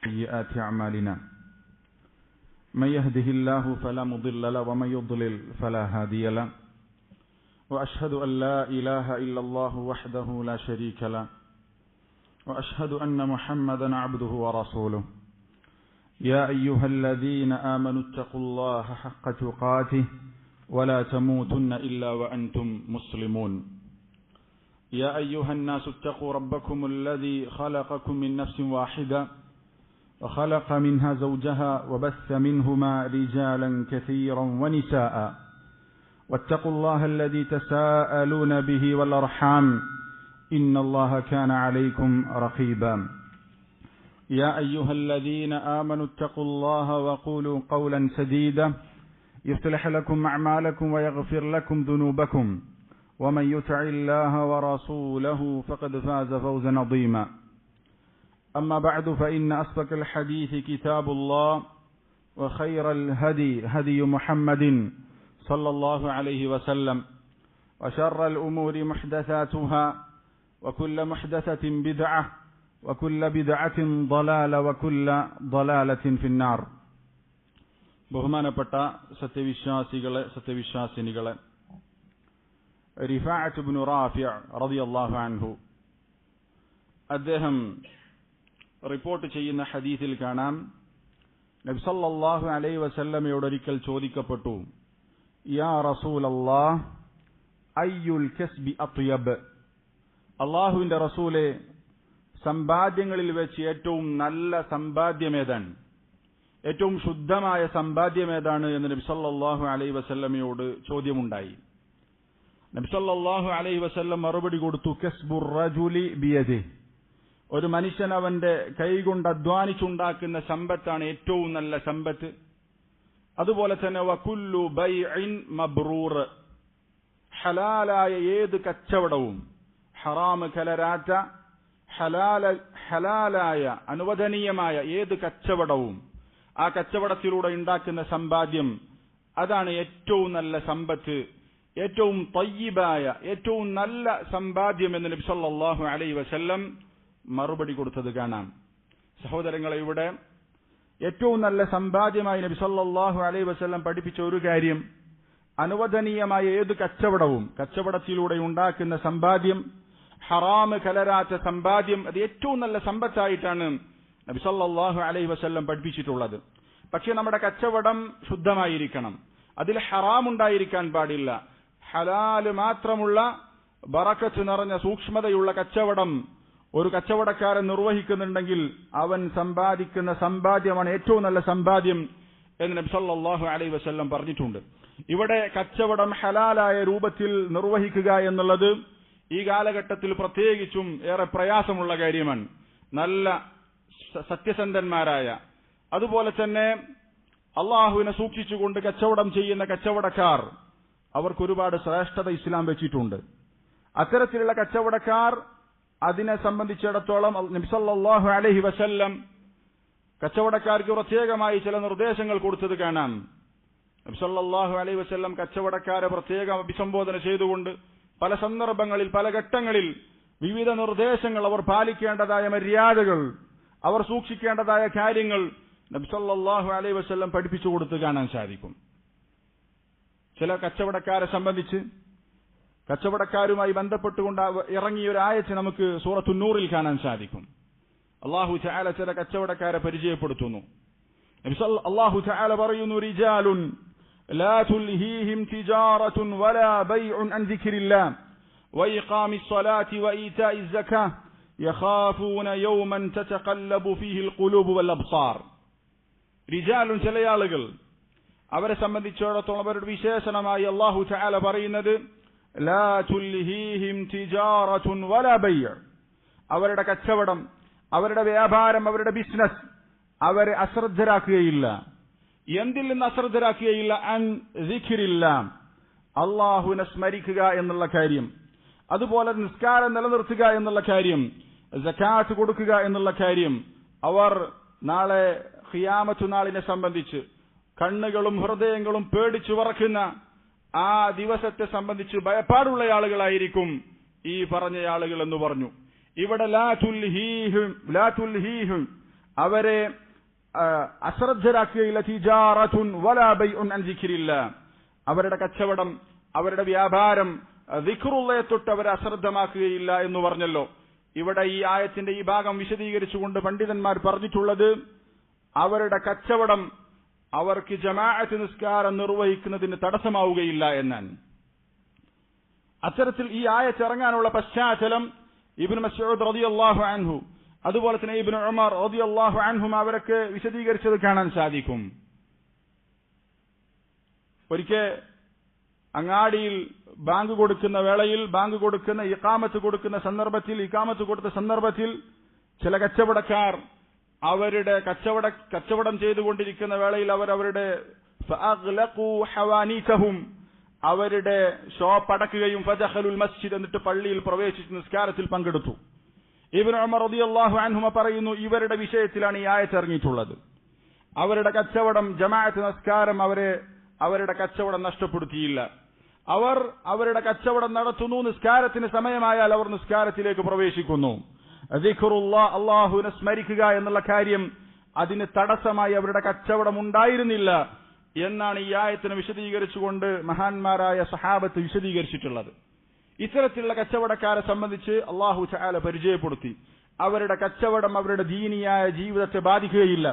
سيئات أعمالنا من يهده الله فلا مضل له ومن يضلل فلا هادي له وأشهد أن لا إله إلا الله وحده لا شريك له وأشهد أن محمدا عبده ورسوله يا أيها الذين آمنوا اتقوا الله حق تقاته ولا تموتن إلا وأنتم مسلمون يا أيها الناس اتقوا ربكم الذي خلقكم من نفس واحدة وخلق منها زوجها وبث منهما رجالا كثيرا ونساء واتقوا الله الذي تساءلون به والأرحام إن الله كان عليكم رقيبا يا أيها الذين آمنوا اتقوا الله وقولوا قولا سديدا يصلح لكم أعمالكم ويغفر لكم ذنوبكم ومن يطع الله ورسوله فقد فاز فوزا عظيما أما بعد فإن أصدق الحديث كتاب الله وخير الهدي هدي محمد صلى الله عليه وسلم وشر الأمور محدثاتها وكل محدثة بدعة وكل بدعة ضلالة وكل ضلالة في النار. ബഹുമാനപ്പെട്ട സത്യവിശ്വാസിനികളെ, റിഫാഅത്ത് ഇബ്നു റാഫിഅ റളിയല്ലാഹു അൻഹു അദ്ദേഹം റിപ്പോർട്ട് ചെയ്യുന്ന ഹദീസിൽ കാണാം, നബി സല്ലല്ലാഹു അലൈഹി വസല്ലമയോട് ഒരിക്കൽ ചോദിക്കപ്പെട്ടു, യാ റസൂലല്ലാഹ് അയ്യുൽ കസ്ബി അത്യബ്, അല്ലാഹുവിന്റെ റസൂലേ, സമ്പാദ്യങ്ങളിൽ വെച്ച് ഏറ്റവും നല്ല സമ്പാദ്യമേതാണ്, ഏറ്റവും ശുദ്ധമായ സമ്പാദ്യമേതാണ് എന്ന് നബി സല്ലല്ലാഹു അലൈഹി വസല്ലമയോട് ചോദ്യമുണ്ടായി. നബി സല്ലല്ലാഹു അലൈഹി വസല്ലം മറുപടി കൊടുത്തു, കസ്ബുർ റജുലി ബിയദിഹി, ഒരു മനുഷ്യൻ അവന്റെ കൈകൊണ്ട് അധ്വാനിച്ചുണ്ടാക്കുന്ന സമ്പത്താണ് ഏറ്റവും നല്ല സമ്പത്ത്. അതുപോലെ തന്നെ വകുല്ലു ബൈഇൻ മബ്റൂർ, ഹലാലായ ഏത് കച്ചവടവും, ഹറാമ് കലരാത്ത ഹലാലായ അനുവദനീയമായ ഏത് കച്ചവടവും, ആ കച്ചവടത്തിലൂടെ ഉണ്ടാക്കുന്ന സമ്പാദ്യം, അതാണ് ഏറ്റവും നല്ല സമ്പത്ത്, ഏറ്റവും തയ്യിബായ ഏറ്റവും നല്ല സമ്പാദ്യം എന്ന് നബി സല്ലല്ലാഹു അലൈഹി വസല്ലം മറുപടി കൊടുത്തത് കാണാം. സഹോദരങ്ങളെ, ഇവിടെ ഏറ്റവും നല്ല സമ്പാദ്യമായി നബി സല്ലല്ലാഹു അലൈഹി വസല്ലം പഠിപ്പിച്ച ഒരു കാര്യം, അനുവദനീയമായ ഏത് കച്ചവടവും, കച്ചവടത്തിലൂടെ ഉണ്ടാക്കുന്ന സമ്പാദ്യം, ഹറാമ് കലരാത്ത സമ്പാദ്യം, അത് ഏറ്റവും നല്ല സമ്പത്തായിട്ടാണ് നബി സല്ലല്ലാഹു അലൈഹി വസല്ലം പഠിപ്പിച്ചിട്ടുള്ളത്. പക്ഷേ നമ്മുടെ കച്ചവടം ശുദ്ധമായിരിക്കണം, അതിൽ ഹറാം ഉണ്ടായിരിക്കാൻ പാടില്ല. ഹലാല് മാത്രമുള്ള ബറക്കത്ത് നിറഞ്ഞ സൂക്ഷ്മതയുള്ള കച്ചവടം ഒരു കച്ചവടക്കാരൻ നിർവഹിക്കുന്നുണ്ടെങ്കിൽ അവൻ സമ്പാദിക്കുന്ന സമ്പാദ്യമാണ് ഏറ്റവും നല്ല സമ്പാദ്യം എന്ന് നബി സല്ലല്ലാഹു അലൈഹി വസല്ലം പറഞ്ഞിട്ടുണ്ട്. ഇവിടെ കച്ചവടം ഹലാലായ രൂപത്തിൽ നിർവഹിക്കുക എന്നുള്ളത് ഈ കാലഘട്ടത്തിൽ പ്രത്യേകിച്ചും ഏറെ പ്രയാസമുള്ള കാര്യമാണ്. നല്ല സത്യസന്ധന്മാരായ, അതുപോലെ തന്നെ അള്ളാഹുവിനെ സൂക്ഷിച്ചുകൊണ്ട് കച്ചവടം ചെയ്യുന്ന കച്ചവടക്കാർ, അവർക്ക് ഒരുപാട് ശ്രേഷ്ഠത ഇസ്ലാം വെച്ചിട്ടുണ്ട്. അത്തരത്തിലുള്ള കച്ചവടക്കാർ, അതിനെ സംബന്ധിച്ചിടത്തോളം നബി സല്ലല്ലാഹു അലൈഹി വസല്ലം കച്ചവടക്കാർക്ക് പ്രത്യേകമായി ചില നിർദ്ദേശങ്ങൾ കൊടുത്തത് കാണാം. നബി സല്ലല്ലാഹു അലൈഹി വസല്ലം കച്ചവടക്കാരെ പ്രത്യേകം അഭിസംബോധന ചെയ്തുകൊണ്ട് പല സന്ദർഭങ്ങളിൽ, പല ഘട്ടങ്ങളിൽ വിവിധ നിർദ്ദേശങ്ങൾ, അവർ പാലിക്കേണ്ടതായ മര്യാദകൾ, അവർ സൂക്ഷിക്കേണ്ടതായ കാര്യങ്ങൾ നബി സല്ലല്ലാഹു അലൈഹി വസല്ലം പഠിപ്പിച്ചു കൊടുത്ത് കാണാൻ സാധിക്കും. ചില കച്ചവടക്കാരെ സംബന്ധിച്ച്, കച്ചവടക്കാരുമായി ബന്ധപ്പെട്ടുകൊണ്ട് ഇറങ്ങിയ ഒരു ആയത്ത് നമുക്ക് സൂറത്തു നൂറിൽ കാണാൻ സാധിക്കും. അല്ലാഹു തആല ചില കച്ചവടക്കാരെ പരിചയപ്പെടുത്തുന്നു. അല്ലാഹു തആല പറയുന്നു, റിജാലുൻ ലാ തുൽഹീഹിം തിജാറത്തുൻ വലാ ബൈഉൻ അൻ ദിക്രില്ലാഹ് വഇഖാമിസ് സ്വലാത്തി വഈതാഇസ് സകാത്ത് യഖാഫൂന യൗമൻ തതഖല്ലബു ഫീഹിൽ ഖുലൂബു വൽ അബ്സാർ. റിജാലുൻ, ചില ആളുകൾ, അവരെ സംബന്ധിച്ചിടത്തോളം അവരുടെ വിശേഷണമായി അല്ലാഹു തആല പറയുന്നത്, ലാ തുൽഹീഹിം തിജാറത്തുൻ വലാ ബൈഅ, അവരുടെ കച്ചവടം, അവരുടെ വ്യാപാരം, അവരുടെ ബിസിനസ് അവരെ അശ്രദ്ധരാക്കുകയില്ല. എന്തിൽ നിന്ന് അശ്രദ്ധരാക്കുകയില്ല? അൻ ദിക്രില്ലാഹ്, അല്ലാഹുവിനെ സ്മരിക്കുക എന്നുള്ള കാര്യം, അതുപോലെ നിസ്കാരം നിലനിർത്തുക എന്നുള്ള കാര്യം, സകാത്ത് കൊടുക്കുക എന്നുള്ള കാര്യം. അവർ നാളെ ഖിയാമത്ത് നാളിനെ സംബന്ധിച്ച് കണ്ണുകളും ഹൃദയങ്ങളും പേടിച്ചു വറക്കുന്ന ആ ദിവസത്തെ സംബന്ധിച്ച് ഭയപ്പാടുള്ള ആളുകളായിരിക്കും ഈ പറഞ്ഞ ആളുകൾ എന്ന് പറഞ്ഞു. ഇവിടെ ലാ തുൽഹീഹിം അവരെ അശ്രദ്ധരാക്കുകയില്ല. തിജാറത്തുൻ വലാ ബൈഉൻ അൻ ദിക്രില്ലാ, അവരുടെ കച്ചവടം, അവരുടെ വ്യാപാരം ദിക്റുള്ളയെ തൊട്ട് അവരെ അശ്രദ്ധമാക്കുകയില്ല എന്ന് പറഞ്ഞല്ലോ. ഇവിടെ ഈ ആയത്തിന്റെ ഈ ഭാഗം വിശദീകരിച്ചുകൊണ്ട് പണ്ഡിതന്മാർ പറഞ്ഞിട്ടുള്ളത്, അവരുടെ കച്ചവടം അവർക്ക് ജമാഅത്ത് നിസ്കാരം നിർവഹിക്കുന്നതിന് തടസ്സമാവുകയില്ല എന്നാണ്. അത്തരത്തിൽ ഈ ആയത്ത് ഇറങ്ങാനുള്ള പശ്ചാത്തലം ഇബ്നു മസ്ഊദ് റളിയല്ലാഹു അൻഹു, അതുപോലെ തന്നെ ഇബ്നു ഉമർ റളിയല്ലാഹു അൻഹും അവരൊക്കെ വിശദീകരിച്ചത് കാണാൻ സാധിക്കും. ഒരിക്കൽ അങ്ങാടിയിൽ ബാങ്ക് കൊടുക്കുന്ന വേളയിൽ, ബാങ്ക് കൊടുക്കുന്ന ഇഖാമത്ത് കൊടുക്കുന്ന സന്ദർഭത്തിൽ, ഇഖാമത്ത് കൊടുത്ത സന്ദർഭത്തിൽ ചില കച്ചവടക്കാർ അവരുടെ കച്ചവടം ചെയ്തുകൊണ്ടിരിക്കുന്ന വേളയിൽ അവരുടെ അവരുടെ ഷോപ്പ് അടക്കുകയും ഫദഖലുൽ മസ്ജിദ്, എന്നിട്ട് പള്ളിയിൽ പ്രവേശിച്ച് നിസ്കാരത്തിൽ പങ്കെടുത്തു. ഇബ്നു ഉമർ റളിയല്ലാഹു അൻഹുമ പറയുന്നു, ഇവരുടെ വിഷയത്തിലാണ് ഈ ആയത്ത് ഇറങ്ങിയിട്ടുള്ളത്. അവരുടെ കച്ചവടം, ജമാഅത്ത് നിസ്കാരം അവരുടെ കച്ചവടം നഷ്ടപ്പെടുത്തിയില്ല. അവർ അവരുടെ കച്ചവടം നടത്തുന്നു, നിസ്കാരത്തിന് സമയമായാൽ അവർ നിസ്കാരത്തിലേക്ക് പ്രവേശിക്കുന്നു. ദിക്റുല്ലാഹ്, അല്ലാഹുവിനെ സ്മരിക്കുക എന്നുള്ള കാര്യം അതിന് തടസ്സമായി അവരുടെ കച്ചവടം ഉണ്ടായിരുന്നില്ല എന്നാണ് ഈ ആയത്തിനെ വിശദീകരിച്ചുകൊണ്ട് മഹാന്മാരായ സഹാബത്ത് വിശദീകരിച്ചിട്ടുള്ളത്. ഇത്തരത്തിലുള്ള കച്ചവടക്കാരെ സംബന്ധിച്ച് അല്ലാഹു തആല പരിചയപ്പെടുത്തി, അവരുടെ കച്ചവടം അവരുടെ ദീനിയായ ജീവിതത്തെ ബാധിക്കുകയില്ല,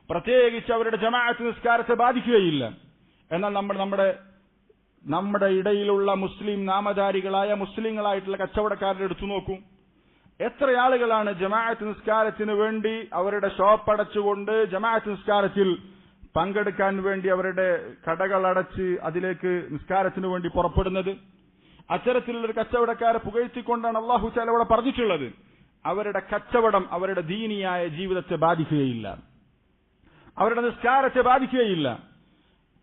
പ്രത്യേകിച്ച് അവരുടെ ജമാഅത്ത് നിസ്കാരത്തെ ബാധിക്കുകയില്ല. എന്നാൽ നമ്മുടെ ഇടയിലുള്ള മുസ്ലിം നാമധാരികളായ മുസ്ലിങ്ങളായിട്ടുള്ള കച്ചവടക്കാരുടെ എടുത്തു നോക്കൂ. എത്ര ആളുകളാണ് ജമാഅത്ത് നിസ്കാരത്തിന് വേണ്ടി അവരുടെ ഷോപ്പ് അടച്ചുകൊണ്ട് ജമാഅത്ത് നിസ്കാരത്തിൽ പങ്കെടുക്കാൻ വേണ്ടി അവരുടെ കടകൾ അടച്ച് അതിലേക്ക് നിസ്കാരത്തിന് വേണ്ടി പുറപ്പെടുന്നത്. അത്തരത്തിലുള്ളൊരു കച്ചവടക്കാരെ പുകഴ്ത്തിക്കൊണ്ടാണ് അല്ലാഹു തആല അവിടെ പറഞ്ഞിട്ടുള്ളത്, അവരുടെ കച്ചവടം അവരുടെ ദീനിയായ ജീവിതത്തെ ബാധിക്കുകയില്ല, അവരുടെ നിസ്കാരത്തെ ബാധിക്കുകയില്ല.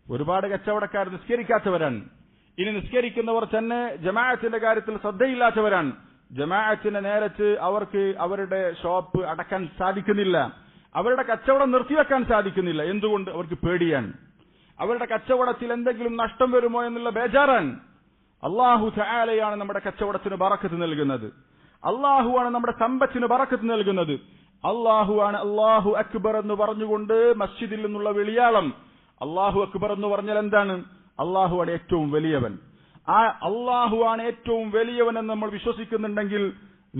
ഒരുപാട് കച്ചവടക്കാർ നിസ്കരിക്കാത്തവരാണ്. ഇനി നിസ്കരിക്കുന്നവർ തന്നെ ജമാഅത്തിന്റെ കാര്യത്തിൽ ശ്രദ്ധയില്ലാത്തവരാണ്. ജമാഅത്തിന്റെ നേരത്ത് അവർക്ക് അവരുടെ ഷോപ്പ് അടക്കാൻ സാധിക്കുന്നില്ല, അവരുടെ കച്ചവടം നിർത്തിവെക്കാൻ സാധിക്കുന്നില്ല. എന്തുകൊണ്ട്? അവർക്ക് പേടിയാണ്, അവരുടെ കച്ചവടത്തിൽ എന്തെങ്കിലും നഷ്ടം വരുമോ എന്നുള്ള ബേജാറാണ്. അല്ലാഹു തആലയാണ് നമ്മുടെ കച്ചവടത്തിന് ബറക്കത്ത് നൽകുന്നത്, അല്ലാഹുവാണ് നമ്മുടെ സമ്പത്തിന് ബറക്കത്ത് നൽകുന്നത്. അല്ലാഹുവാണ് അല്ലാഹു അക്ബർ എന്ന് പറഞ്ഞുകൊണ്ട് മസ്ജിദിൽ നിന്നുള്ള വിളിയാളം. അല്ലാഹു അക്ബർ എന്ന് പറഞ്ഞാൽ എന്താണ്? അല്ലാഹുവാണ് ഏറ്റവും വലിയവൻ. ആ അല്ലാഹുവാണ് ഏറ്റവും വലിയവൻ എന്ന് നമ്മൾ വിശ്വസിക്കുന്നുണ്ടെങ്കിൽ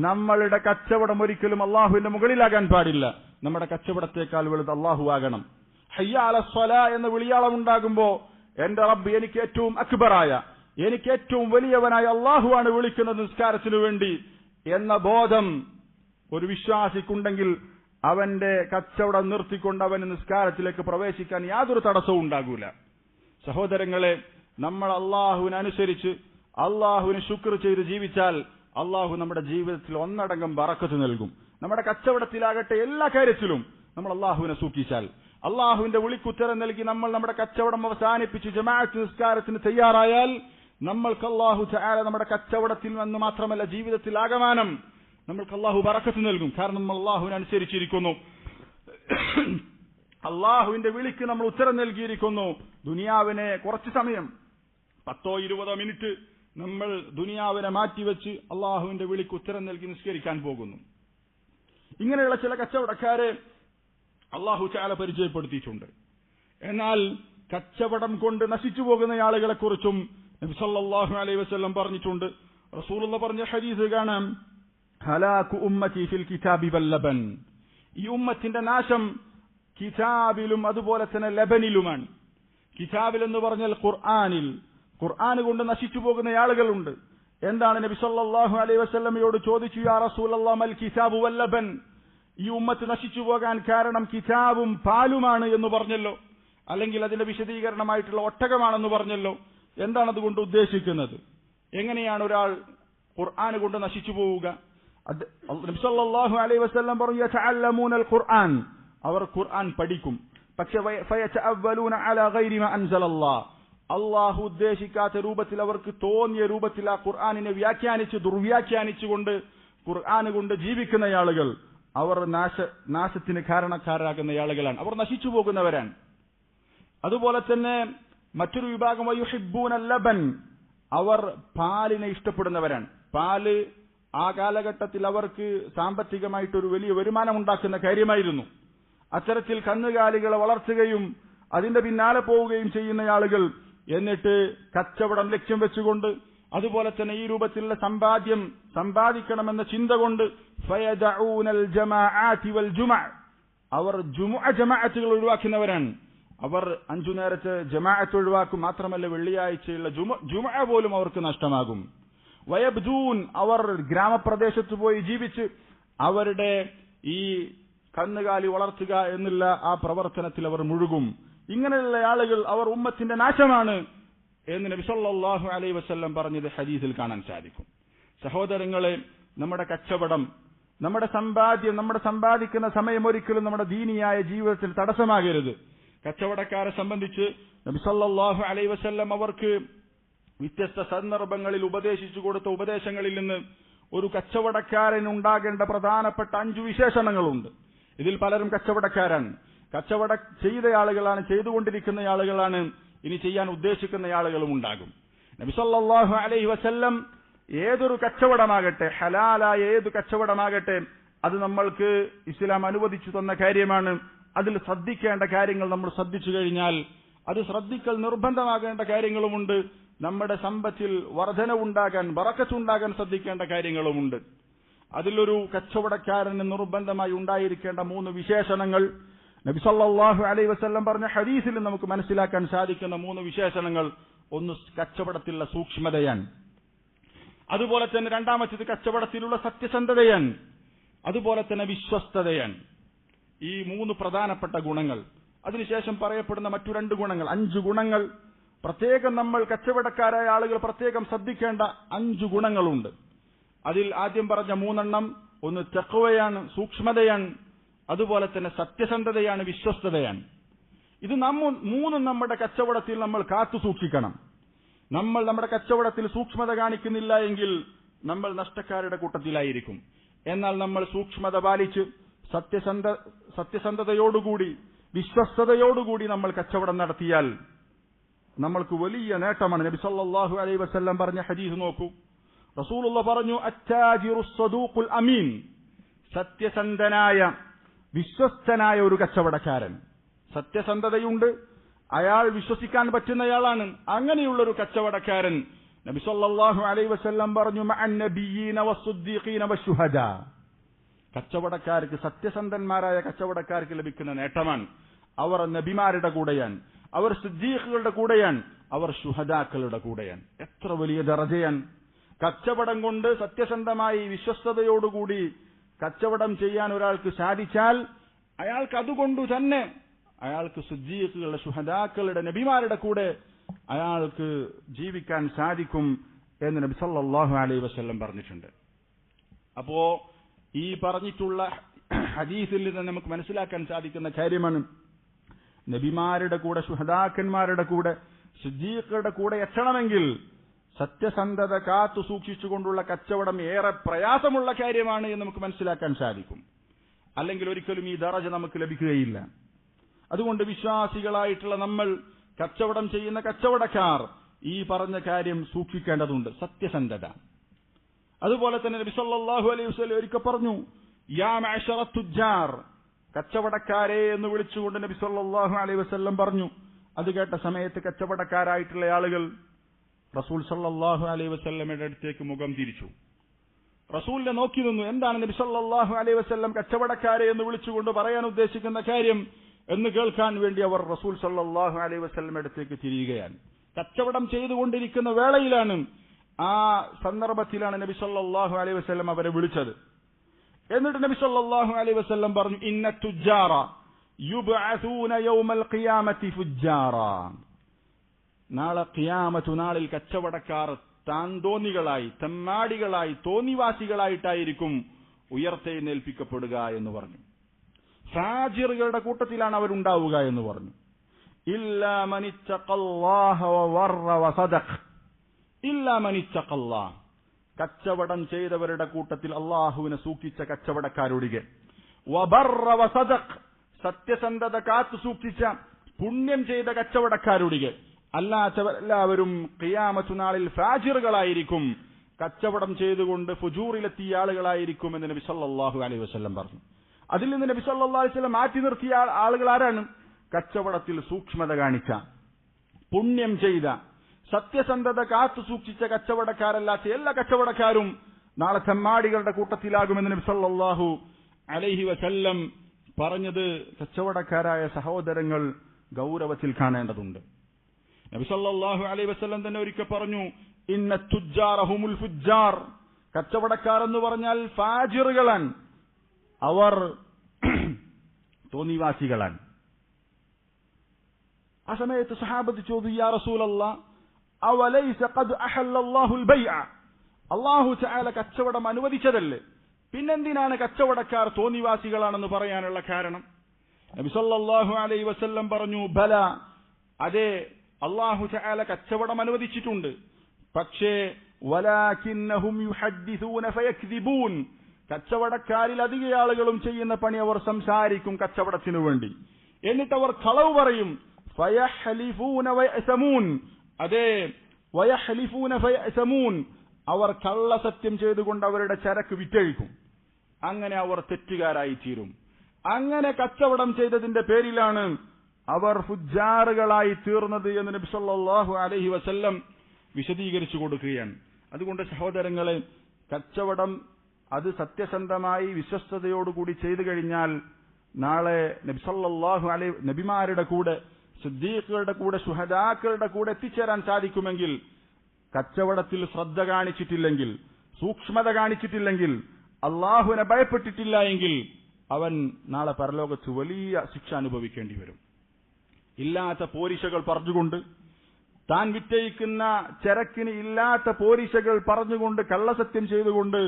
നമ്മളുടെ കച്ചവടം ഒരിക്കലും അല്ലാഹുവിന്റെ മുകളിലാകാൻ പാടില്ല. നമ്മുടെ കച്ചവടത്തെക്കാൾ വലുത് അല്ലാഹു ആകണം. ഹയ്യ അലസ് സ്വലാ എന്ന വിളിയാളം ഉണ്ടാകുമ്പോ എന്റെ റബ്ബ് എനിക്ക് ഏറ്റവും അക്ബറായ, എനിക്ക് ഏറ്റവും വലിയവനായ അല്ലാഹുവാണ് വിളിക്കുന്നത് നിസ്കാരത്തിനു വേണ്ടി എന്ന ബോധം ഒരു വിശ്വാസിക്കുണ്ടെങ്കിൽ അവന്റെ കച്ചവടം നിർത്തിക്കൊണ്ട് അവന് നിസ്കാരത്തിലേക്ക് പ്രവേശിക്കാൻ യാതൊരു തടസ്സവും ഉണ്ടാകൂല. സഹോദരങ്ങളെ, നമ്മൾ അല്ലാഹുവിനനുസരിച്ച് അല്ലാഹുവിന് ശുക്ർ ചെയ്ത് ജീവിച്ചാൽ അല്ലാഹു നമ്മുടെ ജീവിതത്തിൽ ഒന്നടങ്കം ബറക്കത്ത് നൽകും. നമ്മുടെ കച്ചവടത്തിലാകട്ടെ എല്ലാ കാര്യത്തിലും നമ്മൾ അല്ലാഹുവിനെ സൂക്ഷിച്ചാൽ, അല്ലാഹുവിന്റെ വിളിക്കുത്തരം നൽകി നമ്മൾ നമ്മുടെ കച്ചവടം അവസാനിപ്പിച്ച് ജമാഅത്ത് നിസ്കാരത്തിന് തയ്യാറായാൽ നമ്മൾക്ക് അല്ലാഹു തആല നമ്മുടെ കച്ചവടത്തിൽ നിന്ന് മാത്രമല്ല ജീവിതത്തിൽ ആകമാനം നമ്മൾക്ക് അല്ലാഹു ബറക്കത്ത് നൽകും. കാരണം നമ്മൾ അല്ലാഹുവിനനുസരിച്ചിരിക്കുന്നു, അല്ലാഹുവിന്റെ വിളിക്ക് നമ്മൾ ഉത്തരം നൽകിയിരിക്കുന്നു. ദുനിയാവിനെ കുറച്ച് സമയം 10-20 മിനിറ്റ് നമ്മൾ ദുനിയാവിനെ മാറ്റിവെച്ച് അല്ലാഹുവിന്റെ വിളിക്ക് ഉത്തരം നൽകി നിസ്കരിക്കാൻ പോകുന്നു. ഇങ്ങനെയുള്ള ചില കച്ചവടക്കാരെ അല്ലാഹു തആല പരിചയപ്പെടുത്തിയിട്ടുണ്ട്. എന്നാൽ കച്ചവടം കൊണ്ട് നശിച്ചു പോകുന്ന ആളുകളെ കുറിച്ചും നബി സല്ലല്ലാഹു അലൈഹി വസല്ലം പറഞ്ഞിട്ടുണ്ട്. റസൂലുള്ളാഹി പറഞ്ഞ ഹദീസ് കാണാം, ഹലാകു ഉമ്മതി ഫിൽ കിതാബി വൽ ലബൻ, ഈ ഉമ്മത്തിന്റെ നാശം കിതാബിലും അതുപോലെ തന്നെ ലബനിലുമാണ്. കിതാബിൽ എന്ന് പറഞ്ഞാൽ ഖുർആൻ കൊണ്ട് നശിച്ചു പോകുന്ന ആളുകളുണ്ട്. എന്താണ്? നബി സല്ലല്ലാഹു അലൈഹി വസല്ലമയോട് ചോദിച്ചു, യാ റസൂലല്ലാഹ് മൽ കിതാബു വൽ ലബൻ, ഈ ഉമ്മത്ത് നശിച്ചു പോകാൻ കാരണം കിതാബും പാലുമാണ് എന്ന് പറഞ്ഞല്ലോ, അല്ലെങ്കിൽ അതിന്റെ വിശദീകരണമായിട്ടുള്ള ഒട്ടകമാണെന്ന് പറഞ്ഞല്ലോ. എന്താണ് അതുകൊണ്ട് ഉദ്ദേശിക്കുന്നത്? എങ്ങനെയാണ് ഒരാൾ ഖുർആൻ കൊണ്ട് നശിച്ചു പോവുക? നബി സല്ലല്ലാഹു അലൈഹി വസല്ലം പറഞ്ഞു, യതഅല്ലമൂനൽ ഖുർആൻ, അവർ ഖുർആൻ പഠിക്കും, പക്ഷേ ഫയതഅവ്വലൂന അലാ ഗൈരി മാ അൻസലല്ലാഹ്, അല്ലാഹു ഉദ്ദേശിക്കാത്ത രൂപത്തിൽ അവർക്ക് തോന്നിയ രൂപത്തിൽ ആ ഖുർആനിനെ ദുർവ്യാഖ്യാനിച്ചുകൊണ്ട് ഖുർആൻ കൊണ്ട് ജീവിക്കുന്ന ആളുകൾ അവർ നാശത്തിന് കാരണക്കാരാകുന്ന ആളുകളാണ്, അവർ നശിച്ചു പോകുന്നവരാണ്. അതുപോലെ തന്നെ മറ്റൊരു വിഭാഗം വയുഹിബ്ബൂനൽ ലബൻ, അവർ പാലിനെ ഇഷ്ടപ്പെടുന്നവരാണ്. പാല് ആ കാലഘട്ടത്തിൽ അവർക്ക് സാമ്പത്തികമായിട്ടൊരു വലിയ വരുമാനം ഉണ്ടാക്കുന്ന കാര്യമായിരുന്നു. അത്തരത്തിൽ കന്നുകാലികളെ വളർത്തുകയും അതിന്റെ പിന്നാലെ പോവുകയും ചെയ്യുന്ന ആളുകൾ, എന്നിട്ട് കച്ചവടം ലക്ഷ്യം വെച്ചുകൊണ്ട് അതുപോലെ തന്നെ ഈ രൂപത്തിലുള്ള സമ്പാദ്യം സമ്പാദിക്കണമെന്ന ചിന്ത കൊണ്ട് ഫയദഊനൽ ജമാഅതി വൽ ജുമഅ, അവർ ജമാഅത്തുകൾ ഒഴിവാക്കുന്നവരാണ്. അവർ 5 നേരത്തെ ജമാഅത്ത് ഒഴിവാക്കും. മാത്രമല്ല വെള്ളിയാഴ്ചയുള്ള ജുമഅ പോലും അവർക്ക് നഷ്ടമാകും. വയബ്ദൂൻ, അവർ ഗ്രാമപ്രദേശത്ത് പോയി ജീവിച്ച് അവരുടെ ഈ കന്നുകാലി വളർത്തുക എന്നുള്ള ആ പ്രവർത്തനത്തിൽ അവർ മുഴുകും. ഇങ്ങനെയുള്ള ആളുകൾ അവർ ഉമ്മത്തിന്റെ നാശമാണ് എന്ന് നബി സല്ലല്ലാഹു അലൈഹി വസല്ലം പറഞ്ഞത് ഹദീസിൽ കാണാൻ സാധിക്കും. സഹോദരങ്ങളെ, നമ്മുടെ കച്ചവടം, നമ്മുടെ സമ്പാദ്യം, നമ്മുടെ സമ്പാദിക്കുന്ന സമയം ഒരിക്കലും നമ്മുടെ ദീനിയായ ജീവിതത്തിൽ തടസ്സമാകരുത്. കച്ചവടക്കാരെ സംബന്ധിച്ച് നബി സല്ലല്ലാഹു അലൈഹി വസല്ലം അവർക്ക് വ്യത്യസ്ത സന്ദർഭങ്ങളിൽ ഉപദേശിച്ചു കൊടുത്ത ഉപദേശങ്ങളിൽ നിന്ന് ഒരു കച്ചവടക്കാരൻ ഉണ്ടാകേണ്ട പ്രധാനപ്പെട്ട 5 വിശേഷണങ്ങളുണ്ട്. ഇതിൽ പലരും കച്ചവടക്കാരാണ്, കച്ചവടം ചെയ്ത ആളുകളാണ്, ചെയ്തുകൊണ്ടിരിക്കുന്ന ആളുകളാണ്, ഇനി ചെയ്യാൻ ഉദ്ദേശിക്കുന്ന ആളുകളും ഉണ്ടാകും. നബി സല്ലല്ലാഹു അലൈഹി വസല്ലം ഏതൊരു കച്ചവടമാകട്ടെ, ഹലാലായ ഏതു കച്ചവടമാകട്ടെ, അത് നമ്മൾക്ക് ഇസ്ലാം അനുവദിച്ചു തന്ന കാര്യമാണ്. അതിൽ ശ്രദ്ധിക്കേണ്ട കാര്യങ്ങൾ നമ്മൾ ശ്രദ്ധിച്ചു കഴിഞ്ഞാൽ അത് ശ്രദ്ധിക്കൽ നിർബന്ധമാകേണ്ട കാര്യങ്ങളുമുണ്ട്. നമ്മുടെ സമ്പത്തിൽ വർധനവുണ്ടാകാൻ, ബറക്കത്തുണ്ടാകാൻ ശ്രദ്ധിക്കേണ്ട കാര്യങ്ങളുമുണ്ട്. അതിലൊരു കച്ചവടക്കാരന് നിർബന്ധമായി ഉണ്ടായിരിക്കേണ്ട 3 വിശേഷണങ്ങൾ നബി സല്ലല്ലാഹു അലൈഹി വസല്ലം പറഞ്ഞ ഹദീസിൽ നമുക്ക് മനസ്സിലാക്കാൻ സാധിക്കുന്ന 3 വിശേഷണങ്ങൾ. ഒന്ന് കച്ചവടത്തിലുള്ള സൂക്ഷ്മതയാണ്, അതുപോലെ തന്നെ രണ്ടാമത്തേത് കച്ചവടത്തിലുള്ള സത്യസന്ധതയാണ്, അതുപോലെ തന്നെ വിശ്വസ്തതയാണ്. ഈ 3 പ്രധാനപ്പെട്ട ഗുണങ്ങൾ. അതിനുശേഷം പറയപ്പെടുന്ന മറ്റു 2 ഗുണങ്ങൾ, 5 ഗുണങ്ങൾ പ്രത്യേകം നമ്മൾ കച്ചവടക്കാരായ ആളുകൾ പ്രത്യേകം ശ്രദ്ധിക്കേണ്ട 5 ഗുണങ്ങളുണ്ട്. അതിൽ ആദ്യം പറഞ്ഞ 3 ഒന്ന് തഖ്വയാണ്, സൂക്ഷ്മതയാണ്, അതുപോലെ തന്നെ സത്യസന്ധതയാണ്, വിശ്വസ്തതയാണ്. ഇത് 3 നമ്മുടെ കച്ചവടത്തിൽ നമ്മൾ കാത്തു സൂക്ഷിക്കണം. നമ്മൾ നമ്മുടെ കച്ചവടത്തിൽ സൂക്ഷ്മത കാണിക്കുന്നില്ല എങ്കിൽ നമ്മൾ നഷ്ടക്കാരുടെ കൂട്ടത്തിലായിരിക്കും. എന്നാൽ നമ്മൾ സൂക്ഷ്മത പാലിച്ച് സത്യസന്ധതയോടുകൂടി വിശ്വസ്തതയോടുകൂടി നമ്മൾ കച്ചവടം നടത്തിയാൽ നമ്മൾക്ക് വലിയ നേട്ടമാണ്. നബി സല്ലല്ലാഹു അലൈഹി വസല്ലം പറഞ്ഞ ഹദീസ് നോക്കൂ. റസൂലുള്ളാഹി പറഞ്ഞു, അത്താജിറുസ് സദൂഖുൽ അമീൻ, സത്യസന്ധനായ വിശ്വസ്തനായ ഒരു കച്ചവടക്കാരൻ. സത്യസന്ധതയുണ്ട്, അയാൾ വിശ്വസിക്കാൻ പറ്റുന്നയാളാണ്. അങ്ങനെയുള്ളൊരു കച്ചവടക്കാരൻ നബി സല്ലല്ലാഹു അലൈഹി വസല്ലം പറഞ്ഞു, മഅൻ നബിയ്യീന വസ്സുദ്ദീഖീന വശുഹദാ, കച്ചവടക്കാർക്ക്, സത്യസന്ധന്മാരായ കച്ചവടക്കാർക്ക് ലഭിക്കുന്ന നേട്ടമാണ്. അവർ നബിമാരുടെ കൂടെയാണ്, അവർ സിദ്ദീഖുകളുടെ കൂടെയാണ്, അവർ ശുഹദാക്കളുടെ കൂടെയാണ്. എത്ര വലിയ ദറജയാണ്! കച്ചവടം കൊണ്ട് സത്യസന്ധമായി വിശ്വസ്തയോടുകൂടി കച്ചവടം ചെയ്യാൻ ഒരാൾക്ക് സാധിച്ചാൽ അയാൾക്ക് അതുകൊണ്ടു തന്നെ അയാൾക്ക് സിദ്ദീഖുകളുടെ, ശുഹദാക്കളുടെ, നബിമാരുടെ കൂടെ അയാൾക്ക് ജീവിക്കാൻ സാധിക്കും എന്ന് നബി സല്ലല്ലാഹു അലൈഹി വസല്ലം പറഞ്ഞിട്ടുണ്ട്. അപ്പോ ഈ പറഞ്ഞിട്ടുള്ള ഹദീസിൽ നിന്ന് നമുക്ക് മനസ്സിലാക്കാൻ സാധിക്കുന്ന കാര്യമാണ്, നബിമാരുടെ കൂടെ, ശുഹദാക്കന്മാരുടെ കൂടെ, സിദ്ദീഖുകളുടെ കൂടെ എത്തണമെങ്കിൽ സത്യസന്ധത കാത്തു സൂക്ഷിച്ചുകൊണ്ടുള്ള കച്ചവടം ഏറെ പ്രയാസമുള്ള കാര്യമാണ് എന്ന് നമുക്ക് മനസ്സിലാക്കാൻ സാധിക്കും. അല്ലെങ്കിൽ ഒരിക്കലും ഈ ദറജ നമുക്ക് ലഭിക്കുകയില്ല. അതുകൊണ്ട് വിശ്വാസികളായിട്ടുള്ള നമ്മൾ, കച്ചവടം ചെയ്യുന്ന കച്ചവടക്കാർ, ഈ പറഞ്ഞ കാര്യം സൂക്ഷിക്കേണ്ടതുണ്ട്, സത്യസന്ധത. അതുപോലെ തന്നെ നബി സല്ലല്ലാഹു അലൈഹി വസല്ലം ഒരിക്കൽ പറഞ്ഞു, യാ മഅശറത്ത് തുജ്ജാർ, കച്ചവടക്കാരെ എന്ന് വിളിച്ചുകൊണ്ട് നബി സല്ലല്ലാഹു അലൈഹി വസല്ലം പറഞ്ഞു. അത് കേട്ട സമയത്ത് കച്ചവടക്കാരായിട്ടുള്ള ആളുകൾ റസൂൽ സല്ലല്ലാഹു അലൈഹി വസല്ലമയുടെ അടുത്തേക്ക് മുഖം തിരിച്ചു. റസൂലിനെ നോക്കി നിന്നു. എന്താണ് നബി സല്ലല്ലാഹു അലൈഹി വസല്ലം കച്ചവടക്കാരെ എന്ന് വിളിച്ചുകൊണ്ട് പറയാൻ ഉദ്ദേശിക്കുന്ന കാര്യം എന്ന് കേൾക്കാൻ വേണ്ടി അവർ റസൂൽ സല്ലല്ലാഹു അലൈഹി വസല്ലമയുടെ അടുത്തേക്ക് തിരിയുകയാണ്. കച്ചവടം ചെയ്തുകൊണ്ടിരിക്കുന്ന വേളയിലാണ്, ആ സന്ദർഭത്തിലാണ് നബി സല്ലല്ലാഹു അലൈഹി വസല്ലം അവരെ വിളിച്ചത്. എന്നിട്ട് നബി സല്ലല്ലാഹു അലൈഹി വസല്ലം പറഞ്ഞു, ഇന്ന തുജ്ജാറ യുബ്അസൂന യൗമൽ ഖിയാമത്തി ഫുജ്ജാറ, നാളെ ഖിയാമത്ത് നാളിൽ കച്ചവടക്കാർ താന്തോന്നികളായി, തെമ്മാടികളായി, തോന്നിവാസികളായിട്ടായിരിക്കും ഉയർത്തെഴുന്നേൽപ്പിക്കപ്പെടുക എന്ന് പറഞ്ഞു. ഫാജിറുകളുടെ കൂട്ടത്തിലാണ് അവരുണ്ടാവുക എന്ന് പറഞ്ഞു. ഇല്ലാ മനിത്തഖല്ലാഹ വവർറ വസദഖ, ഇല്ലാ മനിത്തഖല്ലാഹ്, കച്ചവടം ചെയ്തവരുടെ കൂട്ടത്തിൽ അള്ളാഹുവിനെ സൂക്ഷിച്ച കച്ചവടക്കാരൊഴികെ, വബർറ വസദഖ, സത്യസന്ധത കാത്തു സൂക്ഷിച്ച പുണ്യം ചെയ്ത കച്ചവടക്കാരൊഴികെ, അല്ലാത്തവരെല്ലാവരും ഖിയാമത്ത് നാളിൽ ഫാജിറുകളായിരിക്കും, കച്ചവടം ചെയ്തുകൊണ്ട് ഫുജൂറിലെത്തിയ ആളുകളായിരിക്കും എന്ന് നബി സല്ലല്ലാഹു അലൈഹി വസല്ലം പറഞ്ഞു. അതിൽ നിന്ന് നബി സല്ലല്ലാഹു അലൈഹി വസല്ലം മാറ്റി നിർത്തിയ ആളുകൾ ആരാണ്? കച്ചവടത്തിൽ സൂക്ഷ്മത കാണിച്ച, പുണ്യം ചെയ്ത, സത്യസന്ധത കാത്തു സൂക്ഷിച്ച കച്ചവടക്കാരല്ലാത്ത എല്ലാ കച്ചവടക്കാരും നാളെ തെമ്മാടികളുടെ കൂട്ടത്തിലാകുമെന്ന് നബി സല്ലല്ലാഹു അലൈഹി വസല്ലം പറഞ്ഞത് കച്ചവടക്കാരായ സഹോദരങ്ങൾ ഗൗരവത്തിൽ കാണേണ്ടതുണ്ട്. നബി സല്ലല്ലാഹു അലൈഹി വസല്ലം തന്നെ ഒരിക്കൽ പറഞ്ഞു, ഇന്ന തുജ്ജാറ ഹുമുൽ ഫുജ്ജാർ, കച്ചവടക്കാർ എന്ന് പറഞ്ഞാൽ ഫാജിറുകളാൻ, അവർ തോന്നിവാസികളാൻ. ആ സമയത്ത് സഹാബത്ത് ചോദിച്ചു, യാ റസൂലല്ലാഹ് അവലൈസ ഖദ് അഹല്ലല്ലാഹുൽ ബൈഅ, അല്ലാഹു തആല കച്ചവടം അനുവദിച്ചതല്ലേ, പിന്നെന്തിനാണ് കച്ചവടക്കാർ തോന്നിവാസികളാണെന്ന് പറയാനുള്ള കാരണം? നബി സല്ലല്ലാഹു അലൈഹി വസല്ലം പറഞ്ഞു, ബല, അതെ, അല്ലാഹു തആല കച്ചവടം അനുവദിച്ചിട്ടുണ്ട്. പക്ഷേ വലാകിന്നഹും യുഹദ്ദിസൂന ഫയക്ദിബൂൻ, കച്ചവടക്കാരിൽ അധിക ആളുകളും ചെയ്യുന്ന പണി അവർ സംസാരിക്കും കച്ചവടത്തിനു വേണ്ടി, എന്നിട്ട് അവർ കളവ് പറയും. ഫയഹ്ലിഫൂന വയസമൂൻ, അതെ, വയഹ്ലിഫൂന ഫയസമൂൻ, അവർ കള്ളസത്യം ചെയ്തുകൊണ്ട് അവരുടെ ചരക്ക് വിറ്റഴിക്കും. അങ്ങനെ അവർ തെറ്റുകാരായി തീരും. അങ്ങനെ കച്ചവടം ചെയ്തതിന്റെ പേരിലാണ് അവർ ഫുജ്ജാറുകളായി തീർന്നത് എന്ന് നബി സല്ലല്ലാഹു അലൈഹി വസല്ലം വിശദീകരിച്ചു കൊടുക്കുകയാണ്. അതുകൊണ്ട് സഹോദരങ്ങളെ, കച്ചവടം അത് സത്യസന്ധമായി വിശ്വസ്തയോടുകൂടി ചെയ്തു കഴിഞ്ഞാൽ നാളെ നബി സല്ലല്ലാഹു അലൈഹി നബിമാരുടെ കൂടെ, സിദ്ദീഖുകളുടെ കൂടെ, ശുഹദാക്കളുടെ കൂടെ എത്തിച്ചേരാൻ സാധിക്കുമെങ്കിൽ, കച്ചവടത്തിൽ ശ്രദ്ധ കാണിച്ചിട്ടില്ലെങ്കിൽ, സൂക്ഷ്മത കാണിച്ചിട്ടില്ലെങ്കിൽ, അള്ളാഹുവിനെ ഭയപ്പെട്ടിട്ടില്ല എങ്കിൽ അവൻ നാളെ പരലോകത്ത് വലിയ ശിക്ഷ അനുഭവിക്കേണ്ടി വരും. ഇല്ലാത്ത പോരിശകൾ പറഞ്ഞുകൊണ്ട്, താൻ വിറ്റയിക്കുന്ന ചരക്കിന് ഇല്ലാത്ത പോരിശകൾ പറഞ്ഞുകൊണ്ട്, കള്ളസത്യം ചെയ്തുകൊണ്ട്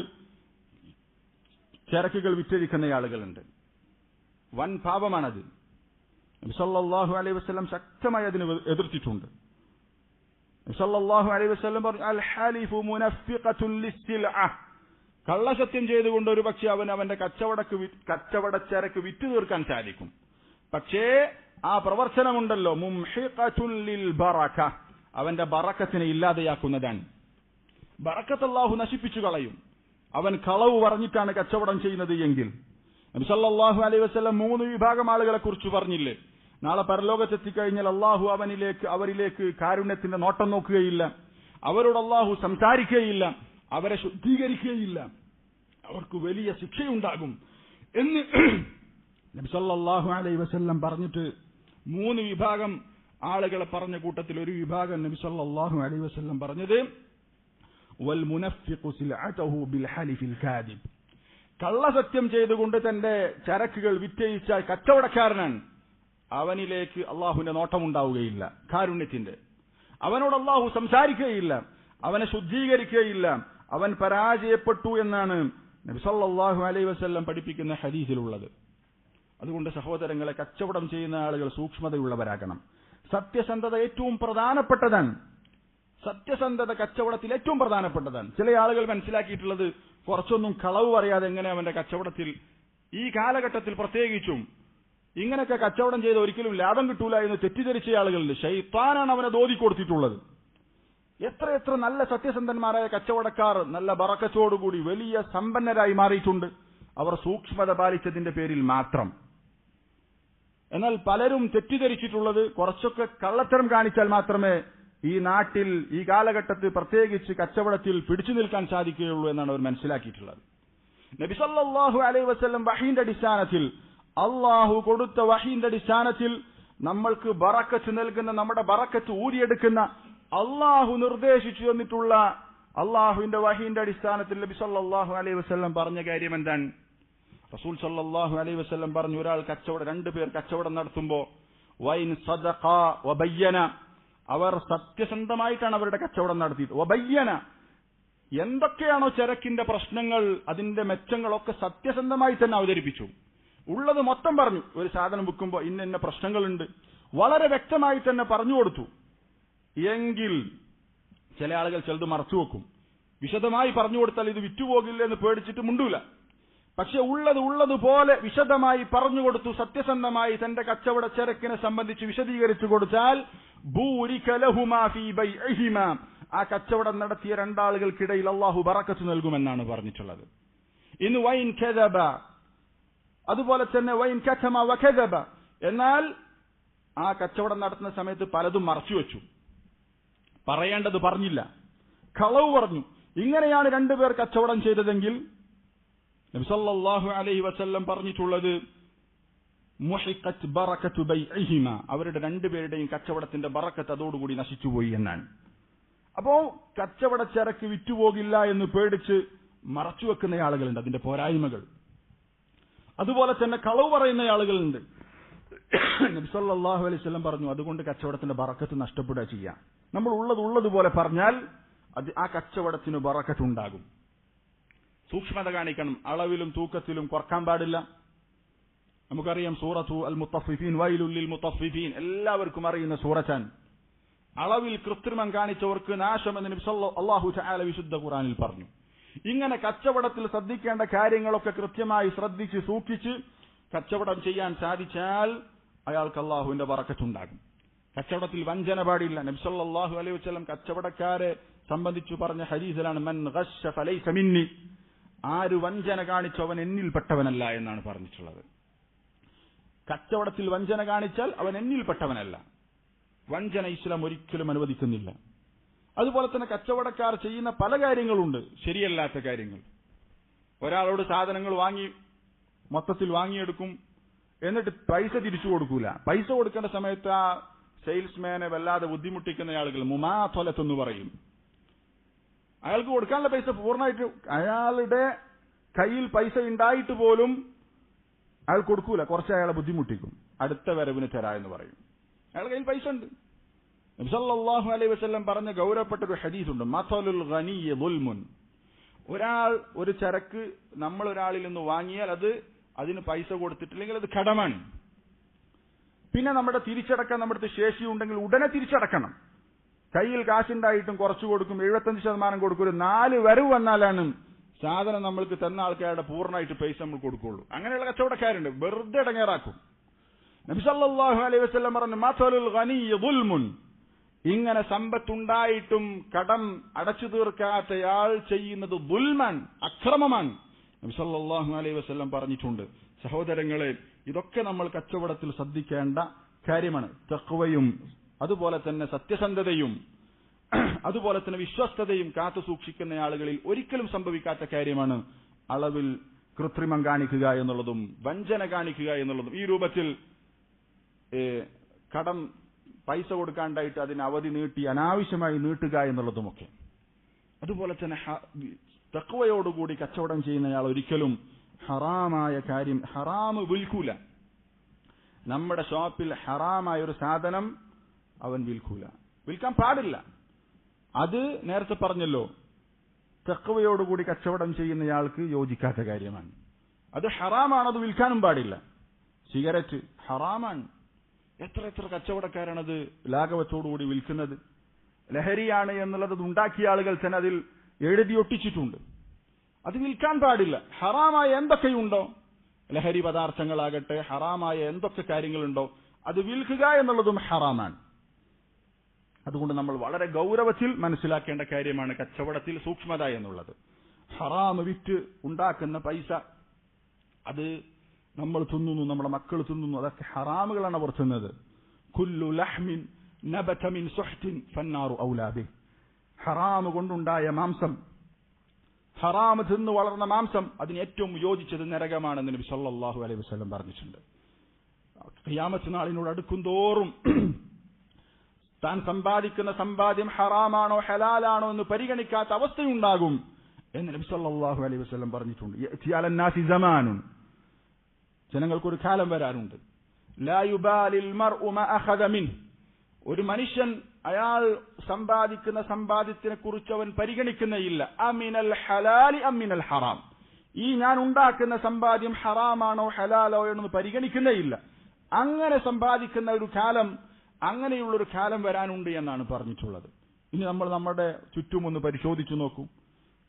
ചരക്കുകൾ വിറ്റഴിക്കുന്ന ആളുകളുണ്ട്. വൻ പാപമാണത്. നബി സല്ലല്ലാഹു അലൈഹി വസല്ലം ശക്തമായി അതിനെ എതിർത്തിട്ടുണ്ട്. നബി സല്ലല്ലാഹു അലൈഹി വസല്ലം പറഞ്ഞു, അൽ ഹാലിഫു മുനഫിഖത്തുൻ ലിസ്സിൽഅ, കള്ളസത്യം ചെയ്തുകൊണ്ട് ഒരു പക്ഷേ അവന്റെ കച്ചവടച്ചരക്ക് വിറ്റു തീർക്കാൻ സാധിക്കും. പക്ഷേ ആ പ്രവർത്തനമുണ്ടല്ലോ, മുംഹിഖത്തുൻ ലിൽ ബറക, അവന്റെ ബറക്കത്തിനെ ഇല്ലാതെയാക്കുന്നതാണ്. ബറക്കത്ത് അല്ലാഹു നശിപ്പിച്ചു കളയും അവൻ കളവ് പറഞ്ഞിട്ടാണ് കച്ചവടം ചെയ്യുന്നത് എങ്കിൽ. നബി സല്ലല്ലാഹു അലൈഹി വസല്ലം 3 വിഭാഗം ആളുകളെ കുറിച്ച് പറഞ്ഞില്ലേ? നാളെ പരലോകത്തെത്തിക്കഴിഞ്ഞാൽ അള്ളാഹു അവരിലേക്ക് കാരുണ്യത്തിന്റെ നോട്ടം നോക്കുകയില്ല, അവരോട് അള്ളാഹു സംസാരിക്കുകയില്ല, അവരെ ശുദ്ധീകരിക്കുകയില്ല, അവർക്ക് വലിയ ശിക്ഷയുണ്ടാകും എന്ന് നബി സല്ലല്ലാഹു അലൈഹി വസല്ലം പറഞ്ഞിട്ട് 3 വിഭാഗം ആളുകളെ പറഞ്ഞ കൂട്ടത്തിൽ ഒരു വിഭാഗം നബി സല്ലല്ലാഹു അലൈഹി വസല്ലം പറഞ്ഞത്, വൽ മുനഫിഖു സിൽഅതഹു ബിൽ ഹലിഫിൽ കാദിബ്, കള്ളസത്യം ചെയ്തുകൊണ്ട് തന്റെ ചരക്കുകൾ വിറ്റഴിച്ച കച്ചവടക്കാരനാണ്, അവനിലേക്ക് അള്ളാഹുവിന്റെ നോട്ടമുണ്ടാവുകയില്ല, കാരുണ്യത്തിന്റെ. അവനോട് അള്ളാഹു സംസാരിക്കുകയില്ല, അവനെ ശുദ്ധീകരിക്കുകയില്ല, അവൻ പരാജയപ്പെട്ടു എന്നാണ് നബി സല്ലല്ലാഹു അലൈഹി വസല്ലം പഠിപ്പിക്കുന്ന ഹദീസിലുള്ളത്. അതുകൊണ്ട് സഹോദരങ്ങളെ, കച്ചവടം ചെയ്യുന്ന ആളുകൾ സൂക്ഷ്മതയുള്ളവരാകണം. സത്യസന്ധത ഏറ്റവും പ്രധാനപ്പെട്ടതാണ്. സത്യസന്ധത കച്ചവടത്തിൽ ഏറ്റവും പ്രധാനപ്പെട്ടതാണ്. ചില ആളുകൾ മനസ്സിലാക്കിയിട്ടുള്ളത്, കുറച്ചൊന്നും കളവ് പറയാതെ എങ്ങനെ അവന്റെ കച്ചവടത്തിൽ, ഈ കാലഘട്ടത്തിൽ പ്രത്യേകിച്ചും ഇങ്ങനെയൊക്കെ കച്ചവടം ചെയ്ത് ഒരിക്കലും ലാഭം കിട്ടൂല എന്ന് തെറ്റിദ്ധരിച്ച ആളുകളുണ്ട്. ശൈത്താനാണ് അവനെ ദോതിക്കൊടുത്തിട്ടുള്ളത്. എത്ര നല്ല സത്യസന്ധന്മാരായ കച്ചവടക്കാർ നല്ല ബറക്കത്തോടുകൂടി വലിയ സമ്പന്നരായി മാറിയിട്ടുണ്ട്, അവർ സൂക്ഷ്മത പാലിച്ചതിന്റെ പേരിൽ മാത്രം. എന്നാൽ പലരും തെറ്റിദ്ധരിച്ചിട്ടുള്ളത്, കുറച്ചൊക്കെ കള്ളത്തരം കാണിച്ചാൽ മാത്രമേ ഈ നാട്ടിൽ ഈ കാലഘട്ടത്തിൽ പ്രത്യേകിച്ച് കച്ചവടത്തിൽ പിടിച്ചു നിൽക്കാൻ സാധിക്കുകയുള്ളൂ എന്നാണ് അവർ മനസ്സിലാക്കിയിട്ടുള്ളത്. നബി സല്ലല്ലാഹു അലൈഹി വസല്ലം വഹീന്റെ അടിസ്ഥാനത്തിൽ, അള്ളാഹു കൊടുത്ത വഹീന്റെ അടിസ്ഥാനത്തിൽ നമ്മൾക്ക് ബറക്കത്ത് നൽകുന്ന, നമ്മുടെ ബറക്കത്ത് ഊരിയെടുക്കുന്ന, അള്ളാഹു നിർദ്ദേശിച്ചു തന്നിട്ടുള്ള അള്ളാഹുവിന്റെ വഹീന്റെ അടിസ്ഥാനത്തിൽ നബി സല്ലല്ലാഹു അലൈഹി വസല്ലം പറഞ്ഞ കാര്യം എന്താണ്? റസൂൽ സല്ലല്ലാഹു അലൈഹി വസല്ലം പറഞ്ഞു, ഒരാൾ രണ്ടു പേർ കച്ചവടം നടത്തുമ്പോ, വൈൻ സദഖാ വബയ്യന, അവർ സത്യസന്ധമായിട്ടാണ് അവരുടെ കച്ചവടം നടത്തിയത്. വബയ്യന, എന്തൊക്കെയാണോ ചരക്കിന്റെ പ്രശ്നങ്ങൾ, അതിന്റെ മെച്ചങ്ങളൊക്കെ സത്യസന്ധമായി തന്നെ അവതരിപ്പിച്ചു. ഉള്ളത് മൊത്തം പറഞ്ഞു. ഒരു സാധനം വിൽക്കുമ്പോൾ ഇന്ന പ്രശ്നങ്ങളുണ്ട്, വളരെ വ്യക്തമായി തന്നെ പറഞ്ഞു കൊടുത്തു. എങ്കിൽ ചില ആളുകൾ ചിലത് മറച്ചു വെക്കും. വിശദമായി പറഞ്ഞു കൊടുത്താൽ ഇത് വിറ്റുപോകില്ല എന്ന് പേടിച്ചിട്ട് മുണ്ടൂല. പക്ഷെ ഉള്ളതുപോലെ വിശദമായി പറഞ്ഞു കൊടുത്തു, സത്യസന്ധമായി തന്റെ കച്ചവട ചരക്കിനെ സംബന്ധിച്ച് വിശദീകരിച്ചു കൊടുത്താൽ, ബൂരിക ലഹുമാ ഫീ ബൈഇഹിമാ, ആ കച്ചവടം നടത്തിയ രണ്ടാളുകൾക്കിടയിൽ അള്ളാഹു ബറക്കത്ത് നൽകുമെന്നാണ് പറഞ്ഞിട്ടുള്ളത്. ഇന്ന് വൈൻ കദബ, അതുപോലെ തന്നെ വൈൻ കഥമ വഖദബ, എന്നാൽ ആ കച്ചവടം നടത്തുന്ന സമയത്ത് പലതും മറച്ചുവെച്ചു, പറയേണ്ടത് പറഞ്ഞില്ല, കളവ് പറഞ്ഞു. ഇങ്ങനെയാണ് രണ്ടുപേർ കച്ചവടം ചെയ്തതെങ്കിൽ നബി സല്ലല്ലാഹു അലൈഹി വസല്ലം പറഞ്ഞിട്ടുള്ളത് മുഹിഖത് ബറകതു ബൈഇഹിമ, അവരുടെ രണ്ടുപേരുടെയും കച്ചവടത്തിന്റെ ബറക്കത്ത് അതോടുകൂടി നശിച്ചുപോയി എന്നാണ്. അപ്പോ കച്ചവടച്ചരക്ക് വിറ്റുപോകില്ല എന്ന് പേടിച്ച് മറച്ചുവെക്കുന്ന ആളുകളുണ്ട്, അതിന്റെ പോരായ്മകൾ. അതുപോലെ തന്നെ കളവ് പറയുന്ന ആളുകളുണ്ട്. നബി സല്ലല്ലാഹു അലൈഹി വസല്ലം പറഞ്ഞു, അതുകൊണ്ട് കച്ചവടത്തിന്റെ ബറക്കത്ത് നഷ്ടപ്പെടുക ചെയ്യാം. നമ്മൾ ഉള്ളതുപോലെ പറഞ്ഞാൽ അത് ആ കച്ചവടത്തിന് ബറക്കത്ത് ഉണ്ടാകും. സൂക്ഷ്മത കാണിക്കണം, അളവിലും തൂക്കത്തിലും കുറക്കാൻ പാടില്ല. നമുക്കറിയാം സൂറത്തു അൽ മുത്തഫിഫീൻ, വൈലുൽ ലിൽ മുത്തഫിഫീൻ, എല്ലാവർക്കും അറിയുന്ന സൂറത്താണ്. അളവിൽ കൃത്രിമം കാണിച്ചവർക്ക് നാശമെന്ന് നബി അല്ലാഹു തആല വിശുദ്ധ ഖുർആനിൽ പറഞ്ഞു. ഇങ്ങനെ കച്ചവടത്തിൽ ശ്രദ്ധിക്കേണ്ട കാര്യങ്ങളൊക്കെ കൃത്യമായി ശ്രദ്ധിച്ച് സൂക്ഷിച്ച് കച്ചവടം ചെയ്യാൻ സാധിച്ചാൽ അയാൾക്ക് അല്ലാഹുവിന്റെ ബറക്കത്തുണ്ടാകും. കച്ചവടത്തിൽ വഞ്ചന പാടില്ല. നബി സല്ലല്ലാഹു അലൈഹി വസല്ലം കച്ചവടക്കാരെ സംബന്ധിച്ചു പറഞ്ഞ ഹദീസിലാണ് മൻ ഗശ്ശ ഫലൈസ മിന്നി, ആര് വഞ്ചന കാണിച്ചവൻ എന്നിൽപ്പെട്ടവനല്ല എന്നാണ് പറഞ്ഞിട്ടുള്ളത്. കച്ചവടത്തിൽ വഞ്ചന കാണിച്ചാൽ അവൻ എന്നിൽപ്പെട്ടവനല്ല. വഞ്ചന ഇസ്ലാം ഒരിക്കലും അനുവദിക്കുന്നില്ല. അതുപോലെ തന്നെ കച്ചവടക്കാർ ചെയ്യുന്ന പല കാര്യങ്ങളുണ്ട്, ശരിയല്ലാത്ത കാര്യങ്ങൾ. ഒരാളോട് സാധനങ്ങൾ മൊത്തത്തിൽ വാങ്ങിയെടുക്കും, എന്നിട്ട് പൈസ തിരിച്ചു കൊടുക്കൂല. പൈസ കൊടുക്കേണ്ട സമയത്ത് ആ സെയിൽസ്മാനെ വല്ലാതെ ബുദ്ധിമുട്ടിക്കുന്ന ആളുകൾ മുമാത്വലത്തെന്ന് പറയും. അയാൾക്ക് കൊടുക്കാനുള്ള പൈസ പൂർണ്ണമായിട്ട് അയാളുടെ കയ്യിൽ പൈസ ഉണ്ടായിട്ട് പോലും അയാൾ കൊടുക്കൂല, കുറച്ച് അയാളെ ബുദ്ധിമുട്ടിക്കും. അടുത്ത വരവിന് തരാ എന്ന് പറയും. അയാളുടെ കയ്യിൽ പൈസ ഉണ്ട്. നബി സല്ലല്ലാഹു അലൈഹി വസല്ലം പറഞ്ഞ ഗൗരവപ്പെട്ട ഒരു ഹദീസുണ്ട്, മസലുൽ ഗനിയ്യ ദുൽമുൻ. ഒരാൾ ഒരു ചരക്ക് നമ്മൾ ഒരാളിൽ നിന്ന് വാങ്ങിയാൽ അതിന് പൈസ കൊടുത്തിട്ടില്ലെങ്കിൽ അത് കടമാണ്. പിന്നെ നമ്മുടെ തിരിച്ചടക്കാൻ നമ്മുടെ ശേഷിയുണ്ടെങ്കിൽ ഉടനെ തിരിച്ചടക്കണം. കയ്യിൽ കാശുണ്ടായിട്ടും കുറച്ചു കൊടുക്കും, 75% കൊടുക്കും, ഒരു 4 വരവ് വന്നാലാണ് സാധനം നമ്മൾക്ക് തന്ന ആൾക്കാരുടെ പൂർണ്ണമായിട്ട് പൈസ നമ്മൾ കൊടുക്കുള്ളൂ. അങ്ങനെയുള്ള കച്ചവടക്കാരുണ്ട്, വെറുതെ ഇടങ്ങേറാക്കും. നബി സല്ലല്ലാഹു അലൈഹി വസല്ലം പറഞ്ഞു മസലുൽ ഗനിയ്യ ദുൽമുൻ, ഇങ്ങനെ സമ്പത്തുണ്ടായിട്ടും കടം അടച്ചു തീർക്കാത്തയാൾ ചെയ്യുന്നത് ദുൽമൻ, അക്രമമാണ്. നബി സല്ലല്ലാഹു അലൈഹി വസല്ലം പറഞ്ഞിട്ടുണ്ട്. സഹോദരങ്ങളെ, ഇതൊക്കെ നമ്മൾ കച്ചവടത്തിൽ ശ്രദ്ധിക്കേണ്ട കാര്യമാണ്. തഖ്വയും അതുപോലെ തന്നെ സത്യസന്ധതയും അതുപോലെ തന്നെ വിശ്വസ്തതയും കാത്തു സൂക്ഷിക്കുന്ന ആളുകളിൽ ഒരിക്കലും സംഭവിക്കാത്ത കാര്യമാണ് അളവിൽ കൃത്രിമം കാണിക്കുക എന്നുള്ളതും വഞ്ചന കാണിക്കുക എന്നുള്ളതും. ഈ രൂപത്തിൽ കടം പൈസ കൊടുക്കാണ്ടായിട്ട് അതിന് അവധി നീട്ടി അനാവശ്യമായി നീട്ടുക എന്നുള്ളതുമൊക്കെ. അതുപോലെ തന്നെ തഖ്വയോടുകൂടി കച്ചവടം ചെയ്യുന്നയാൾ ഒരിക്കലും ഹറാമായ കാര്യം ഹറാമ് വിൽക്കൂല. നമ്മുടെ ഷോപ്പിൽ ഹറാമായ ഒരു സാധനം അവൻ വിൽക്കാൻ പാടില്ല. അത് നേരത്തെ പറഞ്ഞല്ലോ, തഖ്വയോടുകൂടി കച്ചവടം ചെയ്യുന്നയാൾക്ക് യോജിക്കാത്ത കാര്യമാണ്. അത് ഹറാമാണ്, അത് വിൽക്കാനും പാടില്ല. സിഗരറ്റ് ഹറാമാണ്. എത്ര കച്ചവടക്കാരാണത് ലാഘവത്തോടുകൂടി വിൽക്കുന്നത്. ലഹരിയാണ് എന്നുള്ളത് ഉണ്ടാക്കിയ ആളുകൾ തന്നെ അതിൽ എഴുതിയൊട്ടിച്ചിട്ടുണ്ട്. അത് വിൽക്കാൻ പാടില്ല. ഹറാമായ എന്തൊക്കെയുണ്ടോ, ലഹരി പദാർത്ഥങ്ങളാകട്ടെ, ഹറാമായ എന്തൊക്കെ കാര്യങ്ങളുണ്ടോ അത് വിൽക്കുക എന്നുള്ളതും ഹറാമാണ്. അതുകൊണ്ട് നമ്മൾ വളരെ ഗൗരവത്തിൽ മനസ്സിലാക്കേണ്ട കാര്യമാണ് കച്ചവടത്തിൽ സൂക്ഷ്മത എന്നുള്ളത്. ഹറാം വിറ്റ് ഉണ്ടാക്കുന്ന പൈസ അത് നമ്മൾ തിന്നുന്നു, നമ്മുടെ മക്കൾ തിന്നുന്നു, അതൊക്കെ ഹറാമുകളാണ് അവർ തിന്നത്. കുല്ലു ലഹ്മിൻ നബത മിൻ സുഹ്തിൻ ഫന്നാറു ഔലാ ബിഹി, ഹറാം കൊണ്ടുണ്ടായ മാംസം, ഹറാം തിന്നു വളർന്ന മാംസം അതിന് ഏറ്റവും യോജിച്ചത് നരകമാണെന്ന് നബി സല്ലല്ലാഹു അലൈഹി വസല്ലം പറഞ്ഞിട്ടുണ്ട്. ഖിയാമത്ത് നാളിനോട് അടുക്കുന്തോറും താൻ സമ്പാദിക്കുന്ന സമ്പാദ്യം ഹറാമാണോ ഹലാലാണോ എന്ന് പരിഗണിക്കാത്ത അവസ്ഥയുണ്ടാകും എന്ന് നബി സല്ലല്ലാഹു അലൈഹി വസല്ലം പറഞ്ഞിട്ടുണ്ട്. യഅതി അലന്നാസി സമാനുൻ, ജനങ്ങൾക്കൊരു കാലം വരാനുണ്ട്. ലാ യുബാലിൽ മർഉ മാ അഖദ മിൻ, ഒരു മനുഷ്യൻ അയാൾ സമ്പാദിക്കുന്ന സമ്പാദ്യത്തിനെ കുറിച്ച് അവൻ പരിഗണിക്കുന്നേയില്ല. അമിനൽ ഹലാലി അമിനൽ ഹറാം, ഈ ഞാൻ ഉണ്ടാക്കുന്ന സമ്പാദ്യം ഹറാമാണോ ഹലാലോ എന്ന് പരിഗണിക്കുന്നേയില്ല. അങ്ങനെ സമ്പാദിക്കുന്ന ഒരു കാലം, അങ്ങനെയുള്ളൊരു കാലം വരാനുണ്ട് എന്നാണ് പറഞ്ഞിട്ടുള്ളത്. ഇനി നമ്മൾ നമ്മുടെ ചുറ്റുമൊന്ന് പരിശോധിച്ചു നോക്കൂ.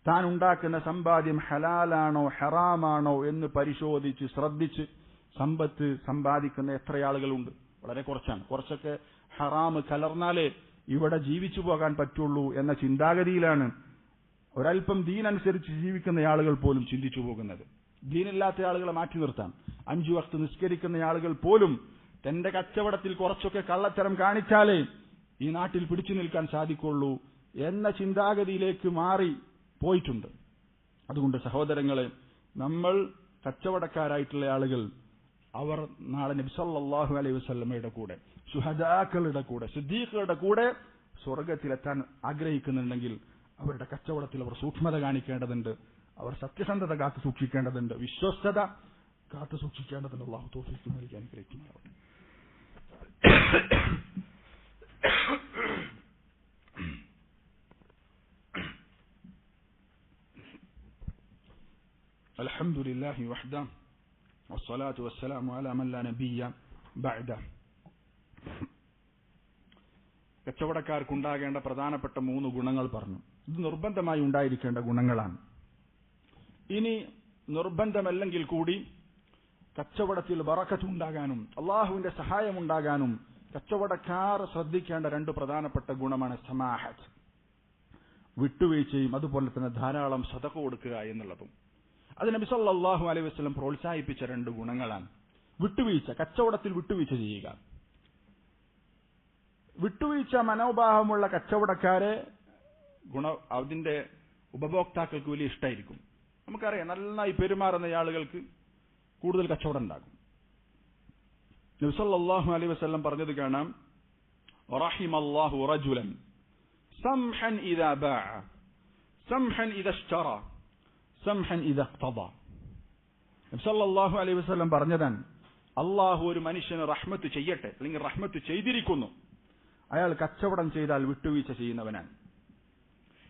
താൻ ഉണ്ടാക്കുന്ന സമ്പാദ്യം ഹലാലാണോ ഹറാമാണോ എന്ന് പരിശോധിച്ച് ശ്രദ്ധിച്ച് സമ്പത്ത് സമ്പാദിക്കുന്ന എത്ര ആളുകളുണ്ട്? വളരെ കുറച്ചാണ്. കുറച്ചൊക്കെ ഹറാം കലർന്നാലേ ഇവിടെ ജീവിച്ചു പോകാൻ പറ്റുള്ളൂ എന്ന ചിന്താഗതിയിലാണ് ഒരൽപ്പം ദീനനുസരിച്ച് ജീവിക്കുന്ന ആളുകൾ പോലും ചിന്തിച്ചു പോകുന്നത്. ദീനില്ലാത്ത ആളുകളെ മാറ്റി നിർത്താം. 5 വക്ത് നിസ്കരിക്കുന്ന ആളുകൾ പോലും തന്റെ കച്ചവടത്തിൽ കുറച്ചൊക്കെ കള്ളത്തരം കാണിച്ചാലേ ഈ നാട്ടിൽ പിടിച്ചു നിൽക്കാൻ സാധിക്കുള്ളൂ എന്ന ചിന്താഗതിയിലേക്ക് മാറി പോയിട്ടുണ്ട്. അതുകൊണ്ട് സഹോദരങ്ങളെ, നമ്മൾ കച്ചവടക്കാരായിട്ടുള്ള ആളുകൾ അവർ നാളെ നബി സല്ലല്ലാഹു അലൈഹി വസല്ലമയുടെ കൂടെ, ശുഹദാക്കളുടെ കൂടെ, സിദ്ദീഖുകളുടെ കൂടെ സ്വർഗത്തിലെത്താൻ ആഗ്രഹിക്കുന്നുണ്ടെങ്കിൽ അവരുടെ കച്ചവടത്തിൽ അവർ സൂക്ഷ്മത കാണിക്കേണ്ടതുണ്ട്, അവർ സത്യസന്ധത കാത്തു സൂക്ഷിക്കേണ്ടതുണ്ട്, വിശ്വസ്തത കാത്തു സൂക്ഷിക്കേണ്ടതുണ്ട്. അല്ലാഹു തൗഫീഖ് നൽകി അനുഗ്രഹിക്കുമാറാവട്ടെ. അൽഹംദുലില്ലാഹി വഹ്ദ വസ്സലാത്തു വസ്സലാമു അലാ മൻ ലാ നബിയ്യ ബഅദ. കച്ചവടക്കാർക്കുണ്ടാകേണ്ട പ്രധാനപ്പെട്ട 3 ഗുണങ്ങൾ പറഞ്ഞു. ഇത് നിർബന്ധമായി ഉണ്ടായിരിക്കേണ്ട ഗുണങ്ങളാണ്. ഇനി നിർബന്ധമല്ലെങ്കിൽ കൂടി കച്ചവടത്തിൽ ബറക്കത്ത് ഉണ്ടാകാനും അള്ളാഹുവിന്റെ സഹായമുണ്ടാകാനും കച്ചവടക്കാർ ശ്രദ്ധിക്കേണ്ട 2 പ്രധാനപ്പെട്ട ഗുണമാണ് സമാഹത്ത്, വിട്ടുവീഴ്ചയും അതുപോലെ തന്നെ ധാരാളം സദഖ കൊടുക്കുക എന്നുള്ളതും. അത് നബി സല്ലല്ലാഹു അലൈഹി വസല്ലം പ്രോത്സാഹിപ്പിച്ച 2 ഗുണങ്ങളാണ്. വിട്ടുവീഴ്ച, കച്ചവടത്തിൽ വിട്ടുവീഴ്ച ചെയ്യുക. വിട്ടുവീഴ്ച മനോഭാവമുള്ള കച്ചവടക്കാരെ അതിന്റെ ഉപഭോക്താക്കൾക്ക് വലിയ ഇഷ്ടമായിരിക്കും. നമുക്കറിയാം, നന്നായി പെരുമാറുന്ന ആളുകൾക്ക് കൂടുതൽ കച്ചവടം ഉണ്ടാകും. നബി സല്ലല്ലാഹു അലൈഹി വസല്ലം പറഞ്ഞത് കാണാം, റഹിമല്ലാഹു റജുലൻ സംഹൻ ഇദാ ബാഅ സംഹൻ ഇദാ ഇശ്തറ സംഹൻ ഇദാ ഇഖ്തദ. നബി സല്ലല്ലാഹു അലൈഹി വസല്ലം പറഞ്ഞതാണ്, അല്ലാഹു ഒരു മനുഷ്യന് റഹ്മത്ത് ചെയ്യട്ടെ, അല്ലെങ്കിൽ റഹ്മത്ത് ചെയ്തിരിക്കുന്നു. അയാൾ കച്ചവടം ചെയ്താൽ വിട്ടുവീഴ്ച ചെയ്യുന്നവനാണ്,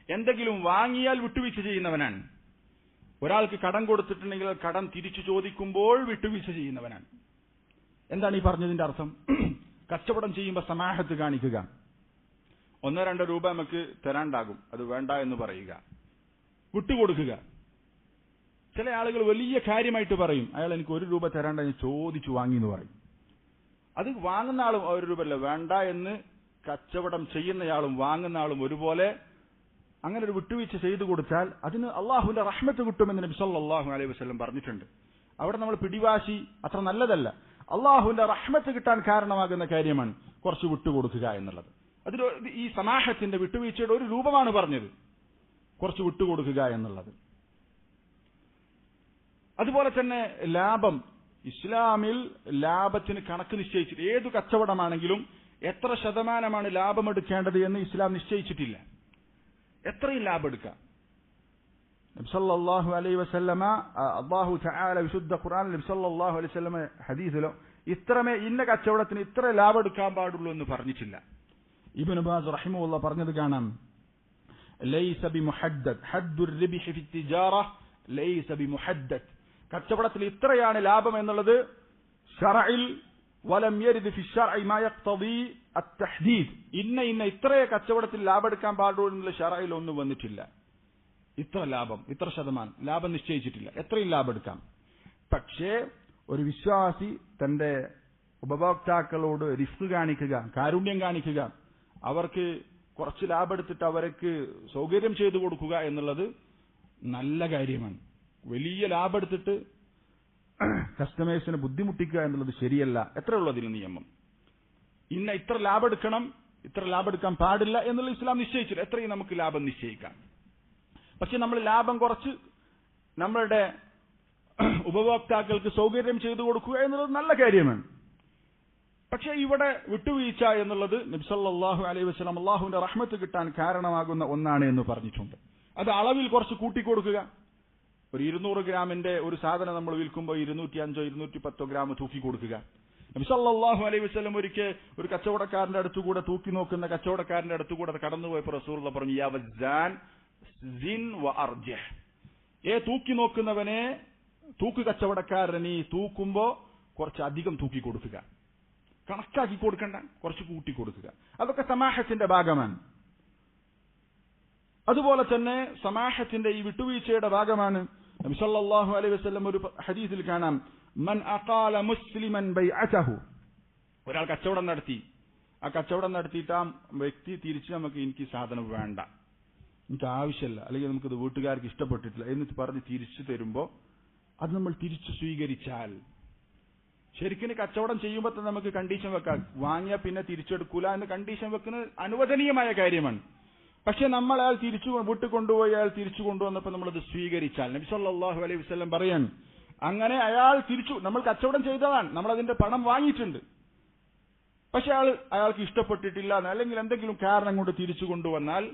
എന്തെങ്കിലും വാങ്ങിയാൽ വിട്ടുവീഴ്ച ചെയ്യുന്നവനാണ്, ഒരാൾക്ക് കടം കൊടുത്തിട്ടുണ്ടെങ്കിൽ കടം തിരിച്ചു ചോദിക്കുമ്പോൾ വിട്ടുവീഴ്ച ചെയ്യുന്നവനാണ്. എന്താണ് ഈ പറഞ്ഞതിന്റെ അർത്ഥം? കച്ചവടം ചെയ്യുമ്പോൾ സമാഹത്ത് കാണിക്കുക. 1-2 രൂപ നമുക്ക് തരാണ്ടാകും, അത് വേണ്ട എന്ന് പറയുക, വിട്ടുകൊടുക്കുക. ചില ആളുകൾ വലിയ കാര്യമായിട്ട് പറയും, അയാൾ എനിക്ക് 1 രൂപ തരാണ്ട ചോദിച്ചു വാങ്ങി എന്ന് പറയും. അത് വാങ്ങുന്ന ആളും 1 രൂപ അല്ല വേണ്ട എന്ന് കച്ചവടം ചെയ്യുന്നയാളും വാങ്ങുന്ന ആളും ഒരുപോലെ അങ്ങനെ ഒരു വിട്ടുവീഴ്ച ചെയ്തു കൊടുത്താൽ അതിന് അള്ളാഹുവിന്റെ റഹ്മത്ത് കിട്ടുമെന്ന് നബി സല്ലല്ലാഹു അലൈഹി വസല്ലം പറഞ്ഞിട്ടുണ്ട്. അവിടെ നമ്മൾ പിടിവാശി അത്ര നല്ലതല്ല. അള്ളാഹുവിന്റെ റഹ്മത്ത് കിട്ടാൻ കാരണമാകുന്ന കാര്യമാണ് കുറച്ച് വിട്ടുകൊടുക്കുക എന്നുള്ളത്. അതിൽ ഈ സമാഹത്തിന്റെ വിട്ടുവീഴ്ചയുടെ ഒരു രൂപമാണ് പറഞ്ഞത്, കുറച്ച് വിട്ടുകൊടുക്കുക എന്നുള്ളത്. അതുപോലെ തന്നെ ലാഭം, ഇസ്ലാമിൽ ലാഭത്തിന് കണക്ക് നിശ്ചയിച്ചിട്ട് ഏതു കച്ചവടമാണെങ്കിലും എത്ര ശതമാനമാണ് ലാഭമെടുക്കേണ്ടത് എന്ന് ഇസ്ലാം നിശ്ചയിച്ചിട്ടില്ല. എത്രയും ലാഭം എടുക്കാം. നബി സല്ലല്ലാഹു അലൈഹി വസല്ലമ അല്ലാഹു തആല വിശുദ്ധ ഖുർആനിൽ നബി സല്ലല്ലാഹു അലൈഹി വസല്ലമ ഹദീസിലോ ഇന്ന കച്ചവടത്തിന് ഇത്ര ലാഭം എടുക്കാൻ പാടുള്ളൂ എന്ന് പറഞ്ഞിട്ടില്ല. ഇബ്നു ബാസ് റഹിമഹുല്ലാഹ് പറഞ്ഞത് കാണാം, ലൈസ ബിമുഹദ്ദദ് ഹദ്ദുർ റിബ്ഹി ഫി തിജാറ ലൈസ ബിമുഹദ്ദദ്. കച്ചവടത്തിൽ ഇത്രയാണ് ലാഭം എന്നുള്ളത് ശർഇൽ വലം യരിദ് ഫി ശർഇ മാ യഖ്തദി അത്തഹ്ദീദ്. ഇന്ന ഇത്രയെ കച്ചവടത്തിൽ ലാഭം എടുക്കാൻ പാടുള്ളൂ എന്നുള്ള ശർഇൽ ഒന്നും വന്നിട്ടില്ല. ഇത്ര ലാഭം, ഇത്ര ശതമാനം ലാഭം നിശ്ചയിച്ചിട്ടില്ല. എത്രയും ലാഭം എടുക്കാം. പക്ഷേ ഒരു വിശ്വാസി തന്റെ ഉപഭോക്താക്കളോട് റിസ്ക് കാണിക്കുക, കാരുണ്യം കാണിക്കുക, അവർക്ക് കുറച്ച് ലാഭം എടുത്തിട്ട് അവർക്ക് സൗകര്യം ചെയ്തു കൊടുക്കുക എന്നുള്ളത് നല്ല കാര്യമാണ്. വലിയ ലാഭം എടുത്തിട്ട് കസ്റ്റമേഴ്സിനെ ബുദ്ധിമുട്ടിക്കുക എന്നുള്ളത് ശരിയല്ല. എത്രയുള്ളൂ അതിന് നിയമം? ഇത്ര ലാഭം എടുക്കണം, ഇത്ര ലാഭം എടുക്കാൻ പാടില്ല എന്നുള്ള ഇസ്ലാം നിശ്ചയിച്ചില്ല. എത്രയും നമുക്ക് ലാഭം നിശ്ചയിക്കാം. പക്ഷെ നമ്മൾ ലാഭം കുറച്ച് നമ്മളുടെ ഉപഭോക്താക്കൾക്ക് സൗകര്യം ചെയ്തു കൊടുക്കുക എന്നുള്ളത് നല്ല കാര്യമാണ്. പക്ഷെ ഇവിടെ വിട്ടുവീഴ്ച എന്നുള്ളത് നബി സല്ലല്ലാഹു അലൈഹി വസല്ലം അല്ലാഹുവിന്റെ റഹ്മത്ത് കിട്ടാൻ കാരണമാകുന്ന ഒന്നാണ് എന്ന് പറഞ്ഞിട്ടുണ്ട്. അത് അളവിൽ കുറച്ച് കൂട്ടിക്കൊടുക്കുക. ഒരു 200 ഗ്രാമിന്റെ ഒരു സാധനം നമ്മൾ വിൽക്കുമ്പോൾ 205 210 ഗ്രാം തൂക്കി കൊടുക്കുക. നബി സല്ലല്ലാഹു അലൈഹി വസല്ലം ഒരിക്കൽ ഒരു കച്ചവടക്കാരന്റെ അടുത്തുകൂടെ തൂക്കി നോക്കുന്ന കച്ചവടക്കാരന്റെ അടുത്തുകൂടെ കടന്നുപോയപ്പോൾ റസൂലുള്ളാഹി പറഞ്ഞു, യാ വസ്സാൻ സിൻ വ അർജിഹ്. തൂക്കി നോക്കുന്നവനെ, തൂക്ക് കച്ചവടക്കാരനെ തൂക്കുമ്പോ കുറച്ച് അധികം തൂക്കി കൊടുക്കുക, കണക്കാക്കി കൊടുക്കണ്ട, കുറച്ച് കൂട്ടി കൊടുക്കുക. അതൊക്കെ സമാഹത്തിന്റെ ഭാഗമാണ്. അതുപോലെ തന്നെ സമാഹത്തിന്റെ ഈ വിട്ടുവീഴ്ചയുടെ ഭാഗമാണ്. നബി സല്ലല്ലാഹു അലൈഹി വസല്ലം ഒരു ഹദീസിൽ കാണാം, മൻ അഖാല മുസ്ലിമൻ ബൈഅതഹു. ഒരാൾ കച്ചവടം നടത്തി, ആ കച്ചവടം നടത്തിയിട്ട് ആ വ്യക്തി തിരിച്ച് എനിക്ക് സാധനം വേണ്ട, എനിക്ക് ആവശ്യമില്ല, അല്ലെങ്കിൽ നമുക്കിത് വീട്ടുകാർക്ക് ഇഷ്ടപ്പെട്ടിട്ടില്ല എന്നിട്ട് പറഞ്ഞ് തിരിച്ചു തരുമ്പോ അത് നമ്മൾ തിരിച്ചു സ്വീകരിച്ചാൽ, ശരിക്കും കച്ചവടം ചെയ്യുമ്പോൾ തന്നെ നമുക്ക് കണ്ടീഷൻ വെക്കാം, വാങ്ങിയാൽ പിന്നെ തിരിച്ചെടുക്കൂല എന്ന് കണ്ടീഷൻ വെക്കുന്നത് അനുവദനീയമായ കാര്യമാണ്. പക്ഷെ നമ്മൾ അയാൾ വിട്ടുകൊണ്ടുപോയി അയാൾ തിരിച്ചു കൊണ്ടുവന്നപ്പോൾ നമ്മളത് സ്വീകരിച്ചാൽ, നബി സല്ലല്ലാഹു അലൈഹി വസല്ലം പറയാൻ, അങ്ങനെ അയാൾ നമ്മൾ കച്ചവടം ചെയ്തതാണ്, നമ്മൾ അതിന്റെ പണം വാങ്ങിയിട്ടുണ്ട്, പക്ഷെ അയാൾക്ക് ഇഷ്ടപ്പെട്ടിട്ടില്ല അല്ലെങ്കിൽ എന്തെങ്കിലും കാരണം കൊണ്ട് തിരിച്ചു കൊണ്ടുവന്നാൽ,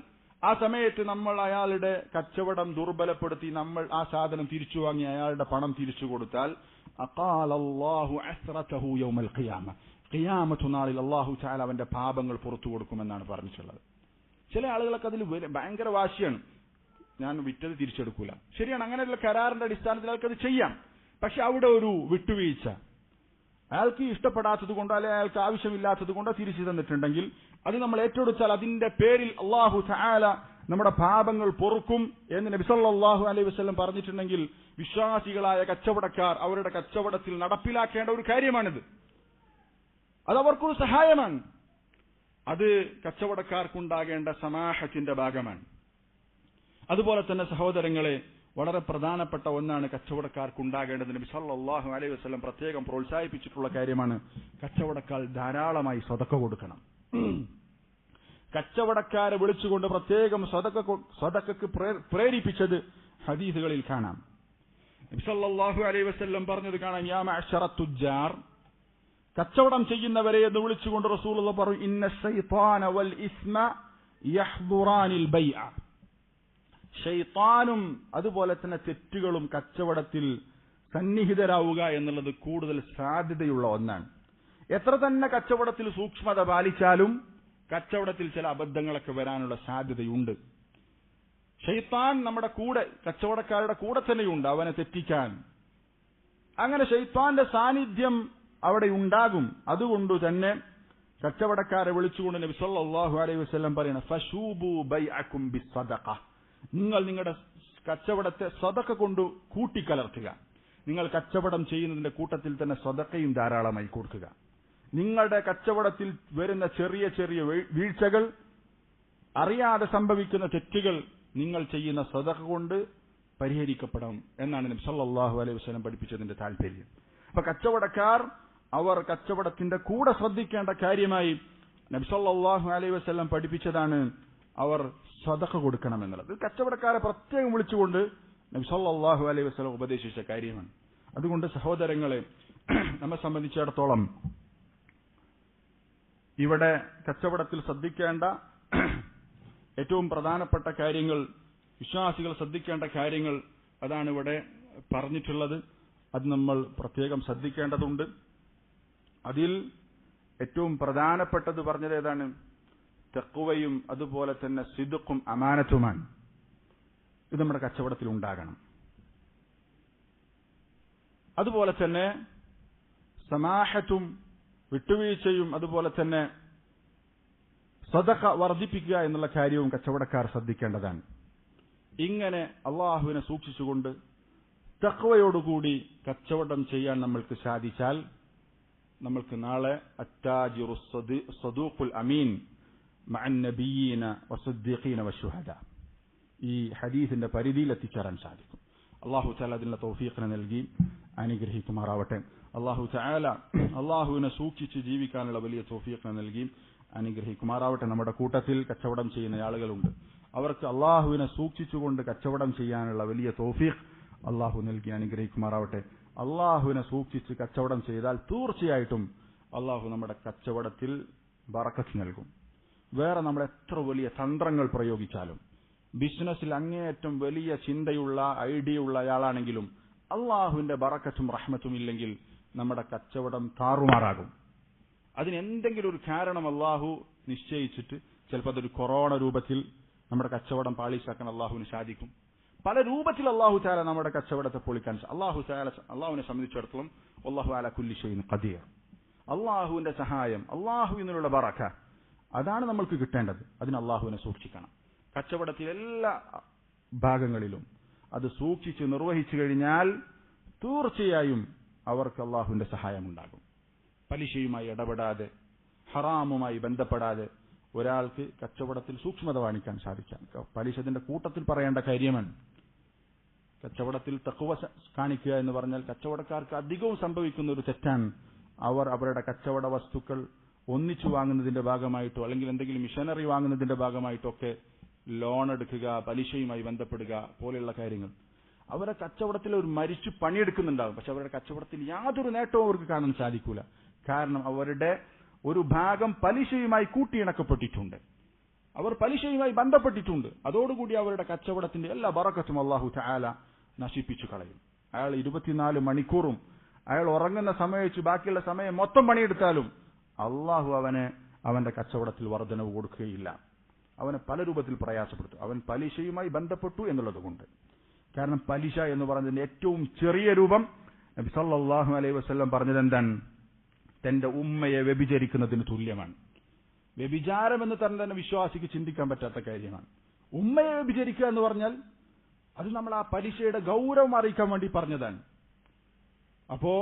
ആ സമയത്ത് നമ്മൾ അയാളുടെ കച്ചവടം ദുർബലപ്പെടുത്തി നമ്മൾ ആ സാധനം തിരിച്ചു വാങ്ങി അയാളുടെ പണം തിരിച്ചു കൊടുത്താൽ, അഖാലല്ലാഹു അസ്റതഹു യൗമൽ ഖിയാമ, ഖിയാമത്ത് നാളിൽ അല്ലാഹു തആല അവന്റെ പാപങ്ങൾ പുറത്തു കൊടുക്കുമെന്നാണ് പറഞ്ഞിട്ടുള്ളത്. ചില ആളുകളൊക്കെ അതിൽ ഭയങ്കര വാശിയാണ്, ഞാൻ വിറ്റത് തിരിച്ചെടുക്കൂല. ശരിയാണ്, അങ്ങനെയുള്ള കരാറിന്റെ അടിസ്ഥാനത്തിൽ അയാൾക്കത് ചെയ്യാം. പക്ഷെ അവിടെ ഒരു വിട്ടുവീഴ്ച, അയാൾക്ക് ഇഷ്ടപ്പെടാത്തത് കൊണ്ടോ അല്ലെങ്കിൽ അയാൾക്ക് ആവശ്യമില്ലാത്തത് കൊണ്ടോ തിരിച്ചു തന്നിട്ടുണ്ടെങ്കിൽ അത് നമ്മൾ ഏറ്റെടുത്താൽ അതിന്റെ പേരിൽ അല്ലാഹു തആല നമ്മുടെ പാപങ്ങൾ പൊറുക്കും എന്ന് നബി സല്ലല്ലാഹു അലൈഹി വസല്ലം പറഞ്ഞിട്ടുണ്ടെങ്കിൽ, വിശ്വാസികളായ കച്ചവടക്കാർ അവരുടെ കച്ചവടത്തിൽ നടപ്പിലാക്കേണ്ട ഒരു കാര്യമാണിത്. അത് അവർക്കൊരു സഹായമാണ്. അത് കച്ചവടക്കാർക്കുണ്ടാകേണ്ട സമാഹത്തിന്റെ ഭാഗമാണ്. അതുപോലെ തന്നെ സഹോദരങ്ങളെ, വളരെ പ്രധാനപ്പെട്ട ഒന്നാണ് കച്ചവടക്കാർക്കുണ്ടാകേണ്ടത്. നബി സല്ലല്ലാഹു അലൈഹി വസല്ലം പ്രത്യേകം പ്രോത്സാഹിപ്പിച്ചിട്ടുള്ള കാര്യമാണ്, കച്ചവടക്കാർ ധാരാളമായി സദഖ കൊടുക്കണം. കച്ചവടക്കാരെ വിളിച്ചുകൊണ്ട് പ്രത്യേകം സദഖക്ക് പ്രേരിപ്പിച്ചത് ഹദീസുകളിൽ കാണാം. നബി സല്ലല്ലാഹു അലൈഹി വസല്ലം പറഞ്ഞത് കാണാം, യാ മഅ്ശറ തുജ്ജാർ, കച്ചവടം ചെയ്യുന്നവരെ എന്ന് വിളിച്ചുകൊണ്ട് റസൂലുള്ളാഹി പറഞ്ഞു, ഇന്ന ശൈത്താന വൽ ഇസ്മ യഹ്ദുറാനിൽ ബൈഅ, ശൈത്താനും അതുപോലെ തന്നെ തെറ്റുകളും കച്ചവടത്തിൽ സന്നിഹിതരാവുക എന്നുള്ളത് കൂടുതൽ സാധ്യതയുള്ള ഒന്നാണ്. എത്ര തന്നെ കച്ചവടത്തിൽ സൂക്ഷ്മത പാലിച്ചാലും കച്ചവടത്തിൽ ചില അബദ്ധങ്ങളൊക്കെ വരാനുള്ള സാധ്യതയുണ്ട്. ശൈത്താൻ നമ്മുടെ കൂടെ, കച്ചവടക്കാരുടെ കൂടെ തന്നെയുണ്ട് അവനെ തെറ്റിക്കാൻ. അങ്ങനെ ശൈത്താന്റെ സാന്നിധ്യം അവിടെ ഉണ്ടാകും. അതുകൊണ്ട് തന്നെ കച്ചവടക്കാരെ വിളിച്ചുകൊണ്ട് നബി സല്ലല്ലാഹു അലൈഹി വസല്ലം പറയുന്നു, ഫശൂബു ബൈഅകും ബിസ്സദഖ, നിങ്ങൾ നിങ്ങളുടെ കച്ചവടത്തെ സദഖ കൊണ്ട് കൂട്ടിക്കലർത്തുക. നിങ്ങൾ കച്ചവടം ചെയ്യുന്നതിന്റെ കൂട്ടത്തിൽ തന്നെ സദഖയും ധാരാളമായി കൊടുക്കുക. നിങ്ങളുടെ കച്ചവടത്തിൽ വരുന്ന ചെറിയ ചെറിയ വീഴ്ചകൾ, അറിയാതെ സംഭവിക്കുന്ന തെറ്റുകൾ നിങ്ങൾ ചെയ്യുന്ന സദഖ കൊണ്ട് പരിഹരിക്കപ്പെടണം എന്നാണ് നബി സല്ലല്ലാഹു അലൈഹി വസല്ലം പഠിപ്പിച്ചതിന്റെ താല്പര്യം. അപ്പൊ കച്ചവടക്കാർ അവർ കച്ചവടത്തിന്റെ കൂടെ ശ്രദ്ധിക്കേണ്ട കാര്യമായി നബി സല്ലല്ലാഹു അലൈഹി വസല്ലം പഠിപ്പിച്ചതാണ് അവർ സദഖ കൊടുക്കണമെന്നുള്ളത്. കച്ചവടക്കാരെ പ്രത്യേകം വിളിച്ചുകൊണ്ട് നബി സല്ലല്ലാഹു അലൈഹി വസല്ലം ഉപദേശിച്ച കാര്യമാണ്. അതുകൊണ്ട് സഹോദരങ്ങളെ, നമ്മെ സംബന്ധിച്ചിടത്തോളം ഇവിടെ കച്ചവടത്തിൽ ശ്രദ്ധിക്കേണ്ട ഏറ്റവും പ്രധാനപ്പെട്ട കാര്യങ്ങൾ, വിശ്വാസികൾ ശ്രദ്ധിക്കേണ്ട കാര്യങ്ങൾ, അതാണ് ഇവിടെ പറഞ്ഞിട്ടുള്ളത്. അത് നമ്മൾ പ്രത്യേകം ശ്രദ്ധിക്കേണ്ടതുണ്ട്. അതിൽ ഏറ്റവും പ്രധാനപ്പെട്ടത് പറഞ്ഞത് ഏതാണ്? തഖ്വയും അതുപോലെ തന്നെ സിദ്ഖും അമാനത്തുമാണ്. ഇത് നമ്മുടെ കച്ചവടത്തിൽ ഉണ്ടാകണം. അതുപോലെ തന്നെ സമാഹത്തും വിട്ടുവീഴ്ചയും അതുപോലെ തന്നെ സദഖ വർദ്ധിപ്പിക്കുക എന്നുള്ള കാര്യവും കച്ചവടക്കാർ ശ്രദ്ധിക്കേണ്ടതാണ്. ഇങ്ങനെ അള്ളാഹുവിനെ സൂക്ഷിച്ചുകൊണ്ട് തഖ്വയോടുകൂടി കച്ചവടം ചെയ്യാൻ നമ്മൾക്ക് സാധിച്ചാൽ നമ്മൾക്ക് നാളെ അത്താജിറു സദൂഖുൽ അമീൻ മഅൻ നബിയ്യീന വസ്സദ്ദീഖീന വശുഹദ ഈ ഹദീസിന്റെ പരിധിയിൽ എത്തിച്ചേരാൻ സാധിക്കും. അല്ലാഹു തആല അതിനുള്ള തൗഫീഖിനെ നൽകി അനുഗ്രഹിക്കുമാറാവട്ടെ. അല്ലാഹു തആല അല്ലാഹുവിനെ സൂക്ഷിച്ച് ജീവിക്കാനുള്ള വലിയ തൗഫീഖിനെ നൽകി അനുഗ്രഹിക്കുമാറാവട്ടെ. നമ്മുടെ കൂട്ടത്തിൽ കച്ചവടം ചെയ്യുന്ന ആളുകളുണ്ട്. അവർക്ക് അല്ലാഹുവിനെ സൂക്ഷിച്ചുകൊണ്ട് കച്ചവടം ചെയ്യാനുള്ള വലിയ തൗഫീഖ് അല്ലാഹു നൽകി അനുഗ്രഹിക്കുമാറാവട്ടെ. അല്ലാഹുവിനെ സൂക്ഷിച്ച് കച്ചവടം ചെയ്താൽ തീർച്ചയായിട്ടും അല്ലാഹു നമ്മുടെ കച്ചവടത്തിൽ ബറക്കത്ത് നൽകും. വേറെ നമ്മൾ എത്ര വലിയ തന്ത്രങ്ങൾ പ്രയോഗിച്ചാലും, ബിസിനസ്സിൽ അങ്ങേയറ്റം വലിയ ചിന്തയുള്ള ഐഡിയ ആളാണെങ്കിലും അള്ളാഹുവിന്റെ ബറക്കത്തും റഹ്മത്തും ഇല്ലെങ്കിൽ നമ്മുടെ കച്ചവടം താറുമാറാകും. അതിനെന്തെങ്കിലും ഒരു കാരണം അള്ളാഹു നിശ്ചയിച്ചിട്ട് ചിലപ്പോൾ അതൊരു കൊറോണ രൂപത്തിൽ നമ്മുടെ കച്ചവടം പാളിച്ചാക്കാൻ അള്ളാഹുവിന് സാധിക്കും. പല രൂപത്തിൽ അള്ളാഹു തആല നമ്മുടെ കച്ചവടത്തെ പൊളിക്കാൻ അള്ളാഹുവിനെ സംബന്ധിച്ചിടത്തോളം അല്ലാഹു അലാ കുല്ലി ഷൈഇൻ ഖദീർ. അള്ളാഹുവിന്റെ സഹായം, അള്ളാഹുവിൽ നിന്നുള്ള ബറക, അതാണ് നമ്മൾക്ക് കിട്ടേണ്ടത്. അതിന് അള്ളാഹുവിനെ സൂക്ഷിക്കണം. കച്ചവടത്തിലെ എല്ലാ ഭാഗങ്ങളിലും അത് സൂക്ഷിച്ച് നിർവഹിച്ചു കഴിഞ്ഞാൽ തീർച്ചയായും അവർക്ക് അള്ളാഹുവിന്റെ സഹായം ഉണ്ടാകും. പലിശയുമായി ഇടപെടാതെ, ഹറാമുമായി ബന്ധപ്പെടാതെ ഒരാൾക്ക് കച്ചവടത്തിൽ സൂക്ഷ്മത കാണിക്കാൻ സാധിക്കാം. പലിശത്തിന്റെ കൂട്ടത്തിൽ പറയേണ്ട കാര്യമാണ്. കച്ചവടത്തിൽ തഖ്വ കാണിക്കുക എന്ന് പറഞ്ഞാൽ കച്ചവടക്കാർക്ക് അധികവും സംഭവിക്കുന്ന ഒരു തെറ്റാണ്. അവർ അവരുടെ കച്ചവട വസ്തുക്കൾ ഒന്നിച്ചു വാങ്ങുന്നതിന്റെ ഭാഗമായിട്ടോ അല്ലെങ്കിൽ എന്തെങ്കിലും മിഷനറി വാങ്ങുന്നതിന്റെ ഭാഗമായിട്ടോ ഒക്കെ ലോൺ എടുക്കുക, പലിശയുമായി ബന്ധപ്പെടുക പോലെയുള്ള കാര്യങ്ങൾ. അവരുടെ കച്ചവടത്തിൽ ഒരു മരിച്ചു പണിയെടുക്കുന്നുണ്ടാകും, പക്ഷെ അവരുടെ കച്ചവടത്തിൽ യാതൊരു നേട്ടവും അവർക്ക് കാണാൻ സാധിക്കൂല. കാരണം അവരുടെ ഒരു ഭാഗം പലിശയുമായി കൂട്ടിയിണക്കപ്പെട്ടിട്ടുണ്ട്, അവർ പലിശയുമായി ബന്ധപ്പെട്ടിട്ടുണ്ട്. അതോടുകൂടി അവരുടെ കച്ചവടത്തിന്റെ എല്ലാ ബറക്കത്തും അല്ലാഹു തആല നശിപ്പിച്ചു കളയും. അയാൾ 24 മണിക്കൂറും അയാൾ ഉറങ്ങുന്ന സമയം വെച്ച് ബാക്കിയുള്ള സമയം മൊത്തം പണിയെടുത്താലും അള്ളാഹു അവന്റെ കച്ചവടത്തിൽ വർധനവ് കൊടുക്കുകയില്ല. അവനെ പല രൂപത്തിൽ പ്രയാസപ്പെടുത്തും. അവൻ പലിശയുമായി ബന്ധപ്പെട്ടു എന്നുള്ളത് കൊണ്ട്. കാരണം പലിശ എന്ന് പറഞ്ഞതിന്റെ ഏറ്റവും ചെറിയ രൂപം നബി സല്ലല്ലാഹു അലൈഹി വസല്ലം പറഞ്ഞത് എന്താണ്? തന്റെ ഉമ്മയെ വ്യഭിചരിക്കുന്നതിന് തുല്യമാണ്. വ്യഭിചാരം എന്ന് തന്നെ വിശ്വാസിക്ക് ചിന്തിക്കാൻ പറ്റാത്ത കാര്യമാണ്. ഉമ്മയെ വ്യഭിചരിക്കുക എന്ന് പറഞ്ഞാൽ അത് നമ്മൾ ആ പലിശയുടെ ഗൗരവം അറിയിക്കാൻ വേണ്ടി പറഞ്ഞതാണ്. അപ്പോ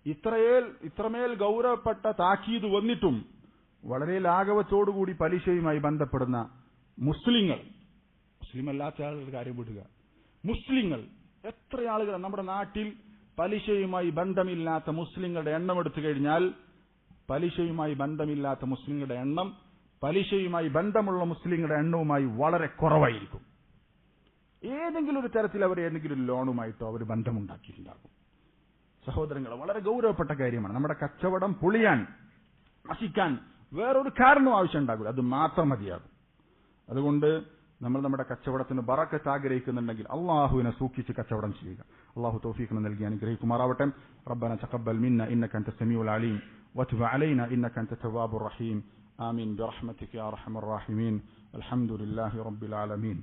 ഇത്രമേൽ ഗൗരവപ്പെട്ട താക്കീത് വന്നിട്ടും വളരെ ലാഘവത്തോടുകൂടി പലിശയുമായി ബന്ധപ്പെടുന്ന മുസ്ലിങ്ങൾ, മുസ്ലിം അല്ലാത്ത ആളുകളുടെ കാര്യം വിടുക, മുസ്ലിങ്ങൾ എത്ര ആളുകൾ നമ്മുടെ നാട്ടിൽ പലിശയുമായി ബന്ധമില്ലാത്ത മുസ്ലിങ്ങളുടെ എണ്ണം എടുത്തു കഴിഞ്ഞാൽ പലിശയുമായി ബന്ധമില്ലാത്ത മുസ്ലിങ്ങളുടെ എണ്ണം പലിശയുമായി ബന്ധമുള്ള മുസ്ലിങ്ങളുടെ എണ്ണവുമായി വളരെ കുറവായിരിക്കും. ഏതെങ്കിലും ഒരു തരത്തിൽ അവർ ഏതെങ്കിലും ലോണുമായിട്ടോ അവർ ബന്ധമുണ്ടാക്കിയിട്ടുണ്ടാകും. സഹോദരങ്ങൾ, വളരെ ഗൗരവപ്പെട്ട കാര്യമാണ്. നമ്മുടെ കച്ചവടം പൊളിയാൻ, നശിക്കാൻ വേറൊരു കാരണവും ആവശ്യം ഉണ്ടാകില്ല, അത് മാത്രം മതിയാകും. അതുകൊണ്ട് നമ്മൾ നമ്മുടെ കച്ചവടത്തിന് ബറക്കത്ത് ആഗ്രഹിക്കുന്നുണ്ടെങ്കിൽ അള്ളാഹുവിനെ സൂക്ഷിച്ച് കച്ചവടം ചെയ്യുക. അള്ളാഹു തൗഫീഖ് നൽകി അനുഗ്രഹിക്കുമാറാവട്ടെ. റബ്ബന തഖബ്ബൽ മിന്ന ഇന്നക അൻത സമീഉൽ അലീം വതുബ് അലൈനാ ഇന്നക അൻത തവ്വാബുർ റഹീം. ആമീൻ ബിറഹ്മതിക യാ അർഹമർ റഹീമീൻ. അൽഹംദുലില്ലാഹി റബ്ബിൽ ആലമീൻ.